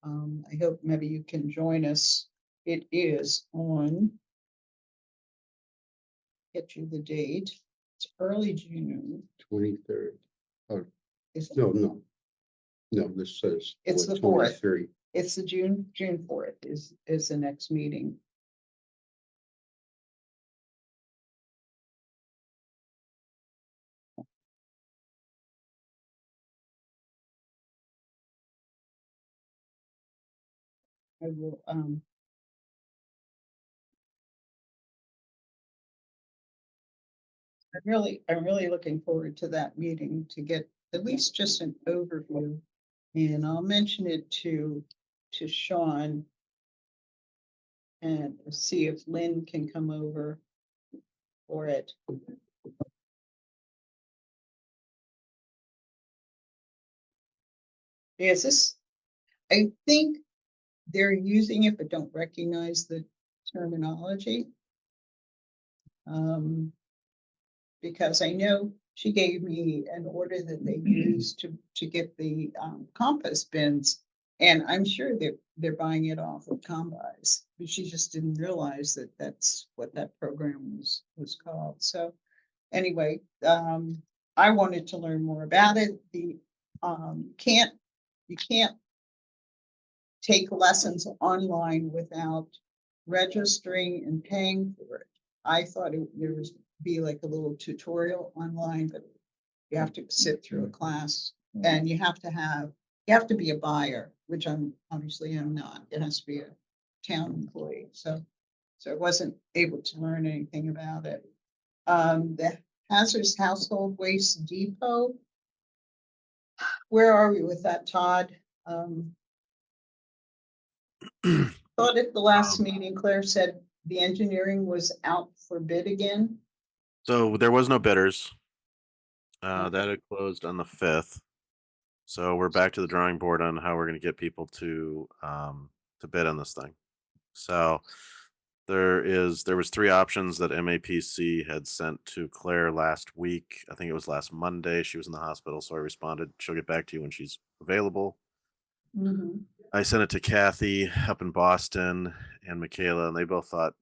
I hope maybe you can join us. It is on, get you the date. It's early June. 23rd. Oh, Is it? no. No, this says. It's the 4th. 23. It's the June 4th is the next meeting. I will, I'm really looking forward to that meeting to get at least just an overview. And I'll mention it to Sean and see if Lynn can come over for it. Yes, I think they're using it, but don't recognize the terminology. Because I know she gave me an order that they use to get the compost bins, and I'm sure they're buying it off of combis, but she just didn't realize that that's what that program was called. So anyway, I wanted to learn more about it. You can't take lessons online without registering and paying for it. I thought there was be like a little tutorial online, but you have to sit through a class and you have to be a buyer, which I'm not. It has to be a town employee. So I wasn't able to learn anything about it. The Hazardous Household Waste Depot. Where are we with that, Todd? Thought at the last meeting, Claire said the engineering was out for bid again. So there was no bidders. Okay. That had closed on the 5th. So we're back to the drawing board on how we're going to get people to bid on this thing. So There was 3 options that MAPC had sent to Claire last week. I think it was last Monday. She was in the hospital, so I responded. She'll get back to you when she's available. Mhm. I sent it to Kathy up in Boston and Michaela, and they both thought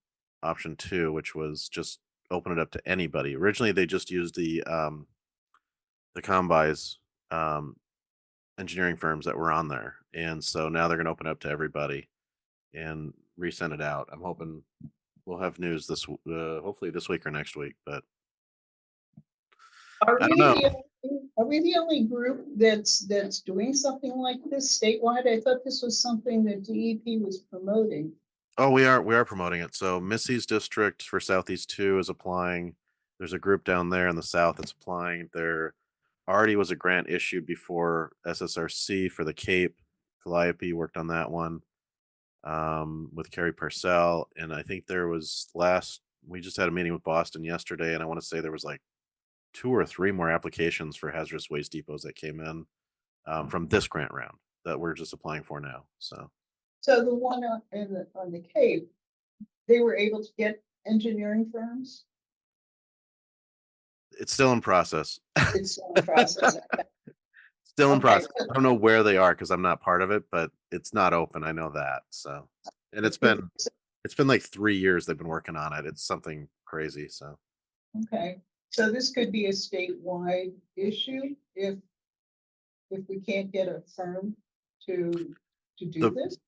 option 2, which was just open it up to anybody. Originally, they just used the combis engineering firms that were on there, and so now they're going to open it up to everybody and resend it out. I'm hoping we'll have news hopefully this week or next week, but Are I we don't know. are we the only group that's doing something like this statewide? I thought this was something that DEP was promoting. Oh, we are promoting it. So Missy's district for Southeast 2 is applying. There's a group down there in the south that's applying. There already was a grant issued before SSRC for the Cape. Calliope worked on that one with Carrie Purcell, and I think there was we just had a meeting with Boston yesterday, and I want to say there was like 2 or 3 more applications for hazardous waste depots that came in from this grant round that we're just applying for now. So So the one on the Cape, they were able to get engineering firms? it's still in process. It's still in process. Still in Okay. process. I don't know where they are because I'm not part of it, but it's not open. I know that. So, and it's been like 3 years they've been working on it. It's something crazy. So Okay, so this could be a statewide issue if we can't get a firm to do The- this?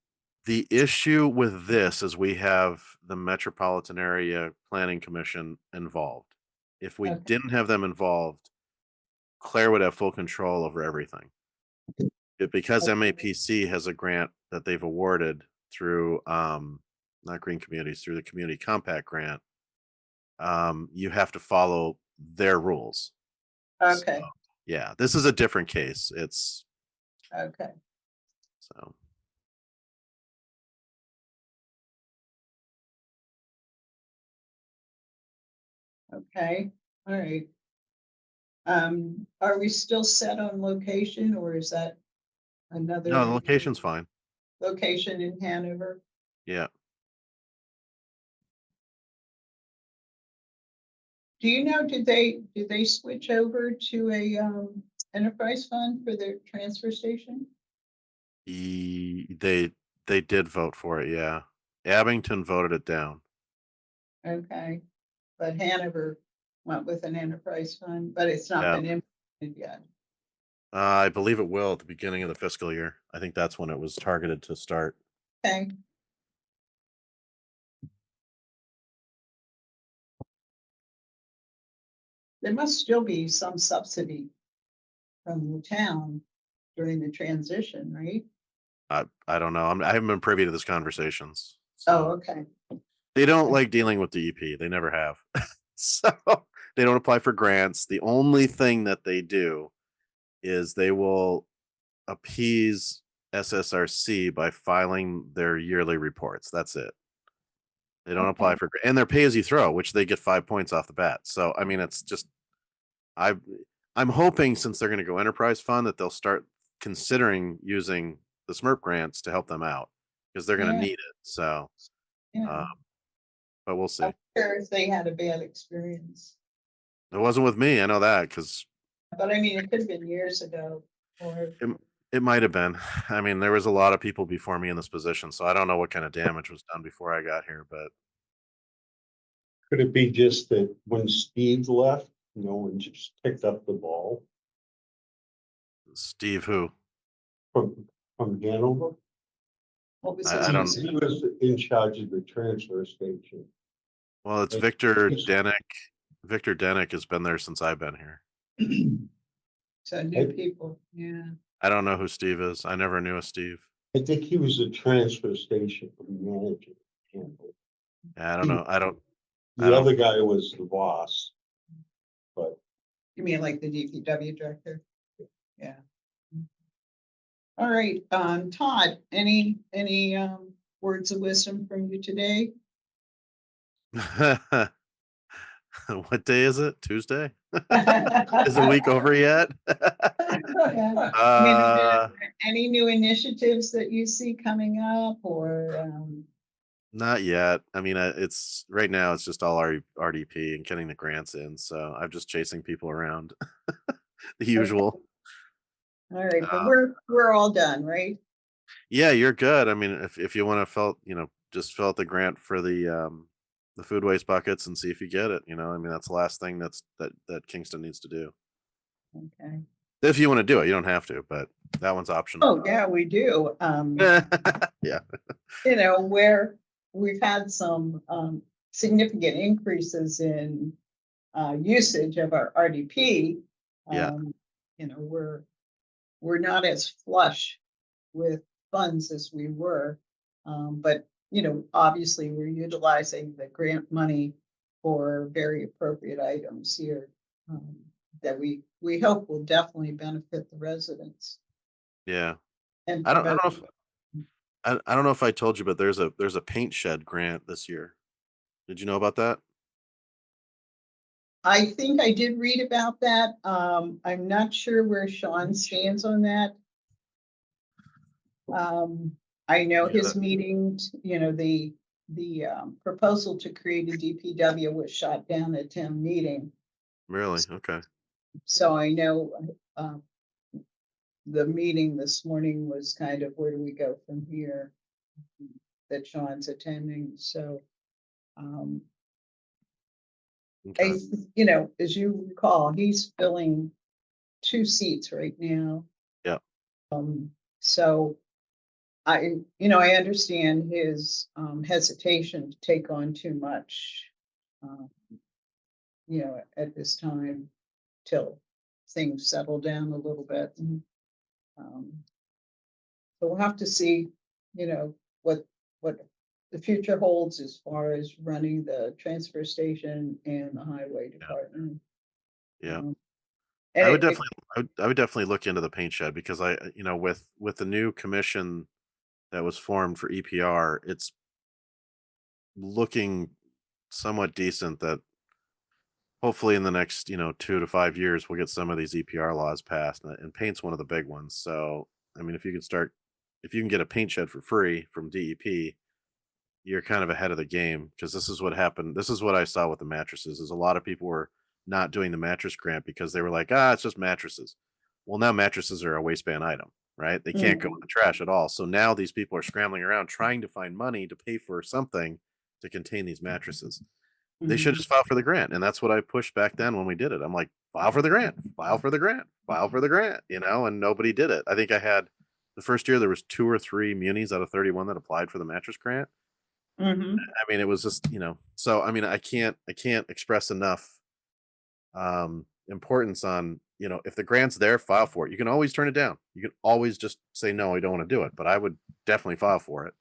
the issue with this is we have the Metropolitan Area Planning Commission involved. If we Okay. didn't have them involved, Claire would have full control over everything. Because Okay. MAPC has a grant that they've awarded through not Green Communities, through the Community Compact grant, you have to follow their rules. Okay, So, yeah, this is a different case. It's okay, so okay, all right. Are we still set on location or is that another? no, the location's fine. Location in Hanover? Yeah. Do you know, did they switch over to a enterprise fund for their transfer station? They did vote for it, yeah. Abington voted it down. Okay, but Hanover went with an enterprise fund, but it's not Yeah. been implemented yet. I believe it will at the beginning of the fiscal year. I think that's when it was targeted to start. Okay. There must still be some subsidy from the town during the transition, right? I don't know. I haven't been privy to this conversations. Oh, So okay, they don't like dealing with DEP. They never have. So they don't apply for grants. The only thing that they do is they will appease SSRC by filing their yearly reports. That's it. They don't apply Okay. for, and they're pay as you throw, which they get 5 points off the bat. So I mean, it's just I I'm hoping since they're going to go enterprise fund that they'll start considering using the SMRP grants to help them out because they're going to Yeah. need it. So, Yeah, but we'll see. I'm sure if they had a bad experience, It wasn't with me. I know that because but I mean, it could have been years ago or, it might have been. I mean, there was a lot of people before me in this position, so I don't know what kind of damage was done before I got here. But Could it be just that when Steve left, no one just picked up the ball Steve, who from Hanover? what was I his don't- name? He was in charge of the transfer station. well, it's Like, Victor he's- Denick. Victor Denick has been there since I've been here. So new people, yeah. I don't know who Steve is. I never knew a Steve. I think he was a transfer station manager. Hanover. I don't know. I don't. The other guy was the boss. But You mean like the DPW director? Yeah. All right, Todd, any words of wisdom from you today? What day is it? Tuesday? Is the week over yet? I mean, are there any new initiatives that you see coming up or Not yet. I mean, it's right now. It's just all RDP and getting the grants in. So I'm just chasing people around, the usual. All right, but Uh, we're all done, right? yeah, you're good. I mean, if you want to just fill out the grant for the food waste buckets and see if you get it. I mean, that's the last thing that Kingston needs to do. Okay. If you want to do it, you don't have to, but that one's optional. Oh, yeah, we do. Yeah. Where we've had some significant increases in usage of our RDP. Yeah. We're not as flush with funds as we were. But, obviously we're utilizing the grant money for very appropriate items here that we hope will definitely benefit the residents. Yeah. And I don't know prevent. if I don't know if I told you, but there's a paint shed grant this year. Did you know about that? I think I did read about that. I'm not sure where Sean stands on that. I know Yeah, his meeting, the proposal to create a DPW was shot down at town meeting. really? Okay. So I know the meeting this morning was kind of where do we go from here that Sean's attending. So Okay. as you recall, he's filling 2 seats right now. Yeah. So I understand his hesitation to take on too much, um, at this time till things settle down a little bit. Um, so we'll have to see, what the future holds as far as running the transfer station and the highway department. Yeah. Um, I and would definitely I would definitely look into the paint shed because with the new commission that was formed for EPR, it's looking somewhat decent that hopefully in the next, 2 to 5 years we'll get some of these EPR laws passed and paint's one of the big ones. So, I mean, if you can get a paint shed for free from DEP, you're kind of ahead of the game because this is what happened. This is what I saw with the mattresses is a lot of people were not doing the mattress grant because they were like, it's just mattresses. Well, now mattresses are a waistband item, right? They can't go in the trash at all. So now these people are scrambling around trying to find money to pay for something to contain these mattresses. They should just file for the grant. And that's what I pushed back then when we did it. I'm like, file for the grant, file for the grant, file for the grant, and nobody did it. I think I had the first year there was 2 or 3 munis out of 31 that applied for the mattress grant. Mhm. I mean, it was just, so I mean, I can't express enough importance on, if the grant's there, file for it. You can always turn it down. You can always just say no, I don't want to do it. But I would definitely file for it.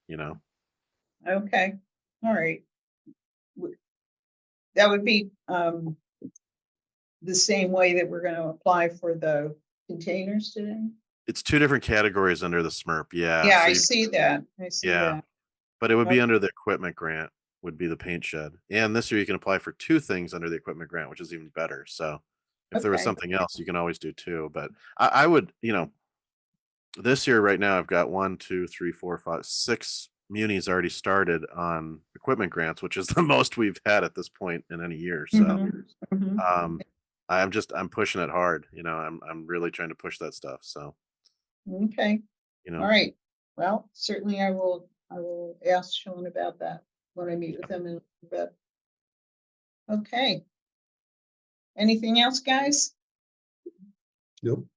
Okay, all right. That would be the same way that we're gonna apply for the containers today? It's 2 different categories under the SMRP. Yeah. Yeah, So I see that, I see yeah, that. but it would be Okay. under the equipment grant would be the paint shed. And this year you can apply for 2 things under the equipment grant, which is even better. So if there was Okay, something else, you can always do 2. But I would, this year right now I've got 1, 2, 3, 4, 5, 6 munis already started on equipment grants, which is the most we've had at this point in any year. So mhm. um I'm pushing it hard. I'm really trying to push that stuff. So, Okay, you all know, right. Well, certainly I will ask Sean about that when I meet with him in a little bit. Okay. Anything else, guys? Nope.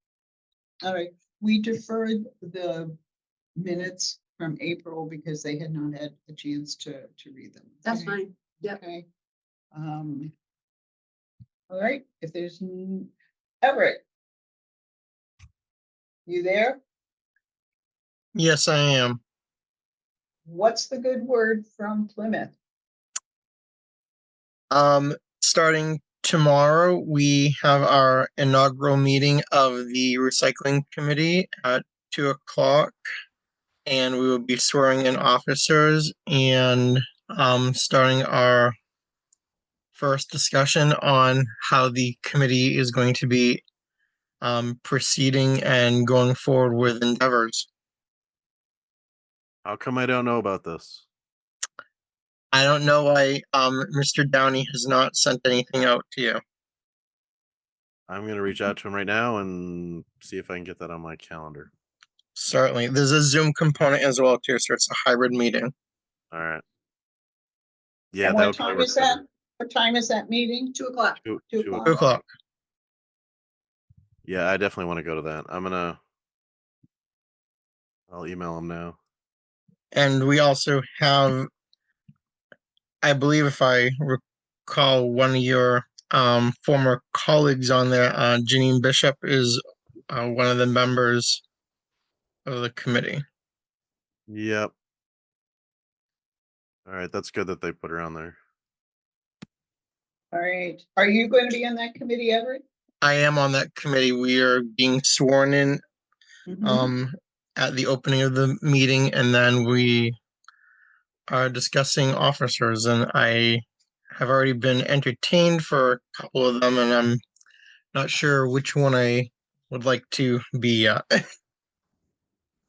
All right, we deferred the minutes from April because they had not had a chance to read them. That's Okay? fine. Yep. Okay. All right, if there's Everett. You there? Yes, I am. What's the good word from Plymouth? Starting tomorrow, we have our inaugural meeting of the recycling committee at 2 o'clock, and we will be swearing in officers and starting our first discussion on how the committee is going to be proceeding and going forward with endeavors. how come I don't know about this? I don't know why Mr. Downey has not sent anything out to you. I'm gonna reach out to him right now and see if I can get that on my calendar. Certainly. There's a Zoom component as well too, so it's a hybrid meeting. All right. Yeah, And that what would probably time work is that? better. What time is that meeting? 2 o'clock. 2 2 o'clock. 2 o'clock. Yeah, I definitely want to go to that. I'll email him now. And we also have, I believe if I recall, one of your former colleagues on there, Janine Bishop, is one of the members of the committee. Yep. All right, that's good that they put her on there. All right. Are you going to be on that committee, Everett? I am on that committee. We are being sworn in Mhm. at the opening of the meeting, and then we are discussing officers, and I have already been entertained for a couple of them, and I'm not sure which one I would like to be.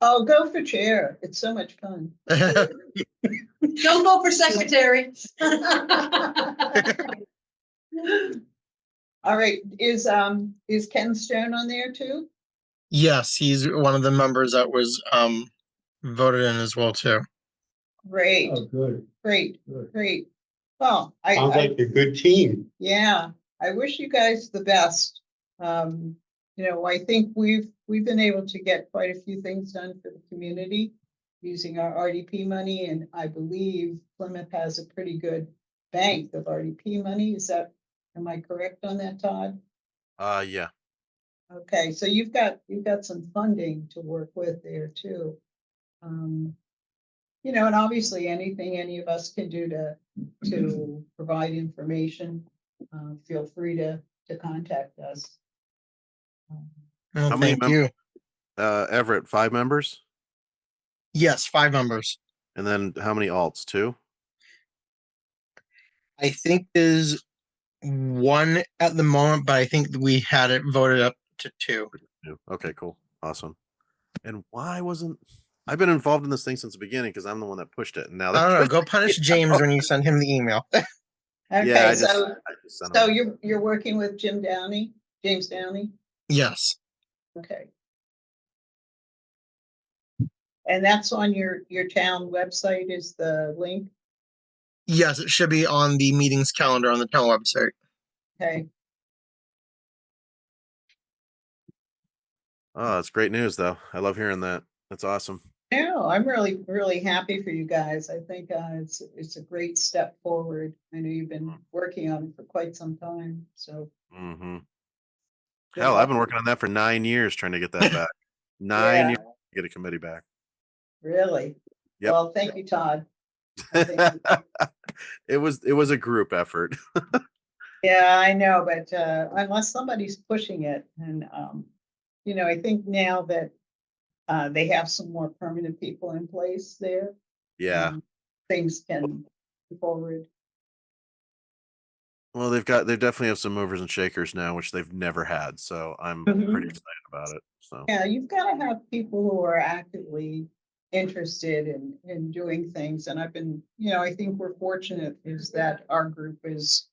Oh, go for chair. It's so much fun. Don't go for secretary. All right. Is Ken Stone on there too? Yes, he's one of the members that was voted in as well too. Great, Oh, good, great, good. great. Well, Sounds like a good team. yeah, I wish you guys the best. I think we've been able to get quite a few things done for the community using our RDP money, and I believe Plymouth has a pretty good bank of RDP money. Am I correct on that, Todd? Yeah. Okay, so you've got some funding to work with there too. And obviously anything any of us can do to provide information, feel free to contact us. Well, How many thank you. Everett, 5 members? Yes, 5 members. And then how many alts? 2? I think there's one at the moment, but I think we had it voted up to 2. 2. Okay, cool. Awesome. And why wasn't I've been involved in this thing since the beginning because I'm the one that pushed it. And now I don't know. they're Go punish James when you send him the email. Yeah, Okay, I just so sent them. you're working with James Downey? Yes. Okay. And that's on your town website is the link? Yes, it should be on the meetings calendar on the town website. Okay, Oh, that's great news though. I love hearing that. That's awesome. no, I'm really, really happy for you guys. I think it's a great step forward. I know you've been working on it for quite some time, so. Mm-hmm. good Hell, I've luck. been working on that for 9 years trying to get that back. 9 Yeah. years to get a committee back. Really? Yep. Well, thank you, Todd. I think- It was a group effort. Yeah, I know, but unless somebody's pushing it and I think now that they have some more permanent people in place there, Yeah. things can move forward. Well, they definitely have some movers and shakers now, which they've never had. So I'm Mhm. pretty excited about it. So Yeah, you've got to have people who are actively interested in doing things. And I've been, I think we're fortunate is that our group is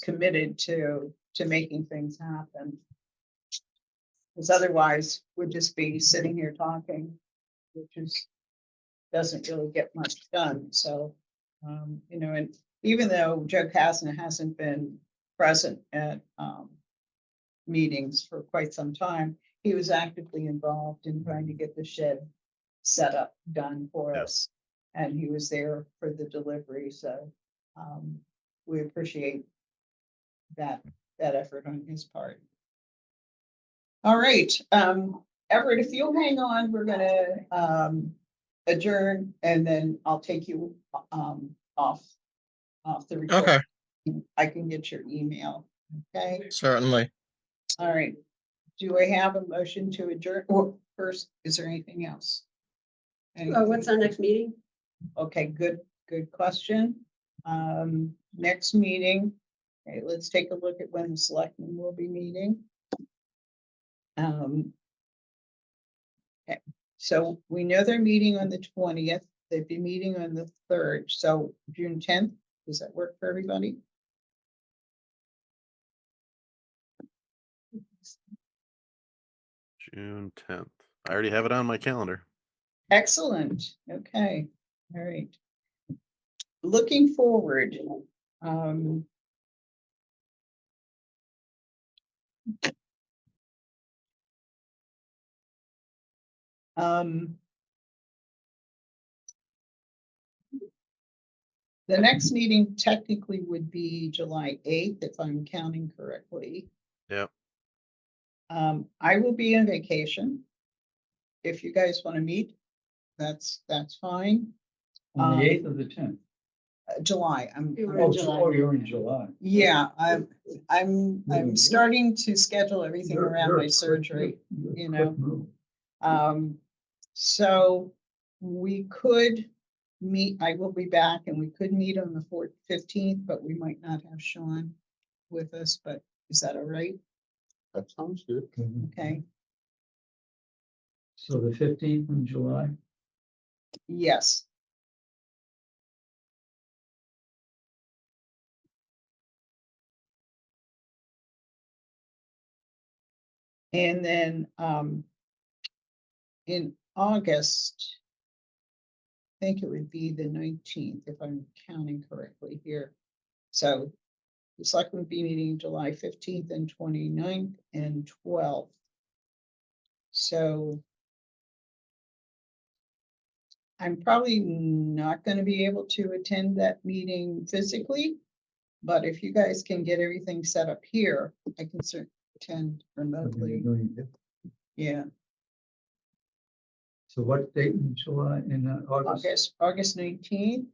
committed to making things happen. Because otherwise we'd just be sitting here talking, which doesn't really get much done. So, and even though Joe Casson hasn't been present at meetings for quite some time, he was actively involved in trying to get the shed set up, done for Yeah. us. And he was there for the delivery. So we appreciate that effort on his part. All right. Everett, if you'll hang on, we're gonna adjourn and then I'll take you off the recording. Okay, I can get your email. Okay. certainly. All right. Do I have a motion to adjourn? Or first, is there anything else? What's our next meeting? Okay, good question. Next meeting, okay, let's take a look at when the selectmen will be meeting. Okay, so we know they're meeting on the 20th. they'd be meeting on the 3rd, so June 10th, does that work for everybody? June 10th. I already have it on my calendar. Excellent, okay, all right. Looking forward, um. Um. The next meeting technically would be July 8th, if I'm counting correctly. Yep. I will be on vacation. If you guys want to meet, that's fine. On the 8th or the 10th? July, We were Oh, in July. you're in July. yeah, I'm You're- starting to schedule everything You're- around you're a my quick- surgery. you're a you quick know. move. So we could meet, I will be back and we could meet on the 15th, but we might not have Sean with us, but is that all right? That sounds good. Okay, So the 15th in July? yes. And then, in August, I think it would be the 19th, if I'm counting correctly here. So the select would be meeting July 15th and 29th and 12th. So I'm probably not gonna be able to attend that meeting physically, but if you guys can get everything set up here, I can certainly attend remotely. Yeah, So what date in July, in August? August 19th.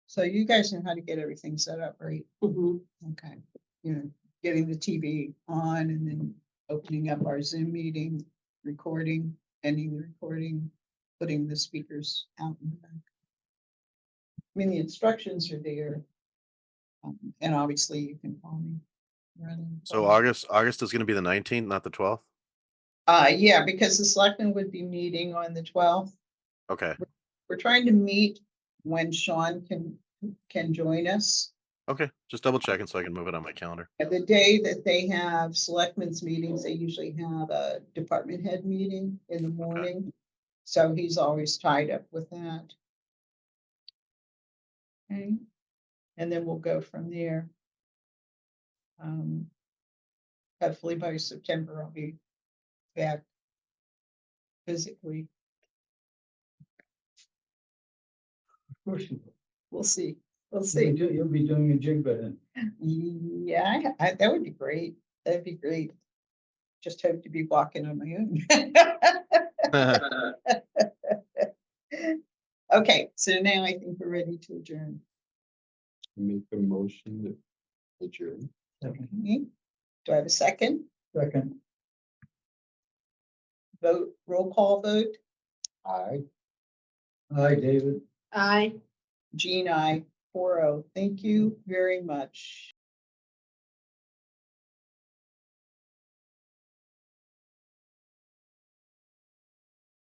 So you guys know how to get everything set up, right? Mhm. Okay, you know, getting the TV on and then opening up our Zoom meeting, recording, ending the recording, putting the speakers out in the back. I mean, the instructions are there. And obviously you can call me. Running. So August is going to be the 19th, not the 12th. Yeah, because the selectmen would be meeting on the 12th. Okay. We're trying to meet when Sean can join us. Okay. Just double checking so I can move it on my calendar. And the day that they have selectmen's meetings, they usually have a department head meeting in the morning. So he's always tied up with that. Okay, and then we'll go from there. Hopefully by September, I'll be back physically. Of course you will. We'll see. We'll You'll see. you'll be doing a jig bed. Yeah, that would be great. That'd be great. Just hope to be walking on my own. Okay, so now I think we're ready to adjourn. Make a motion to adjourn. Okay. Do I have a second? Second. Vote, roll call vote. Aye. Hi, David. Aye. Jean, I, 4-0. Thank you very much.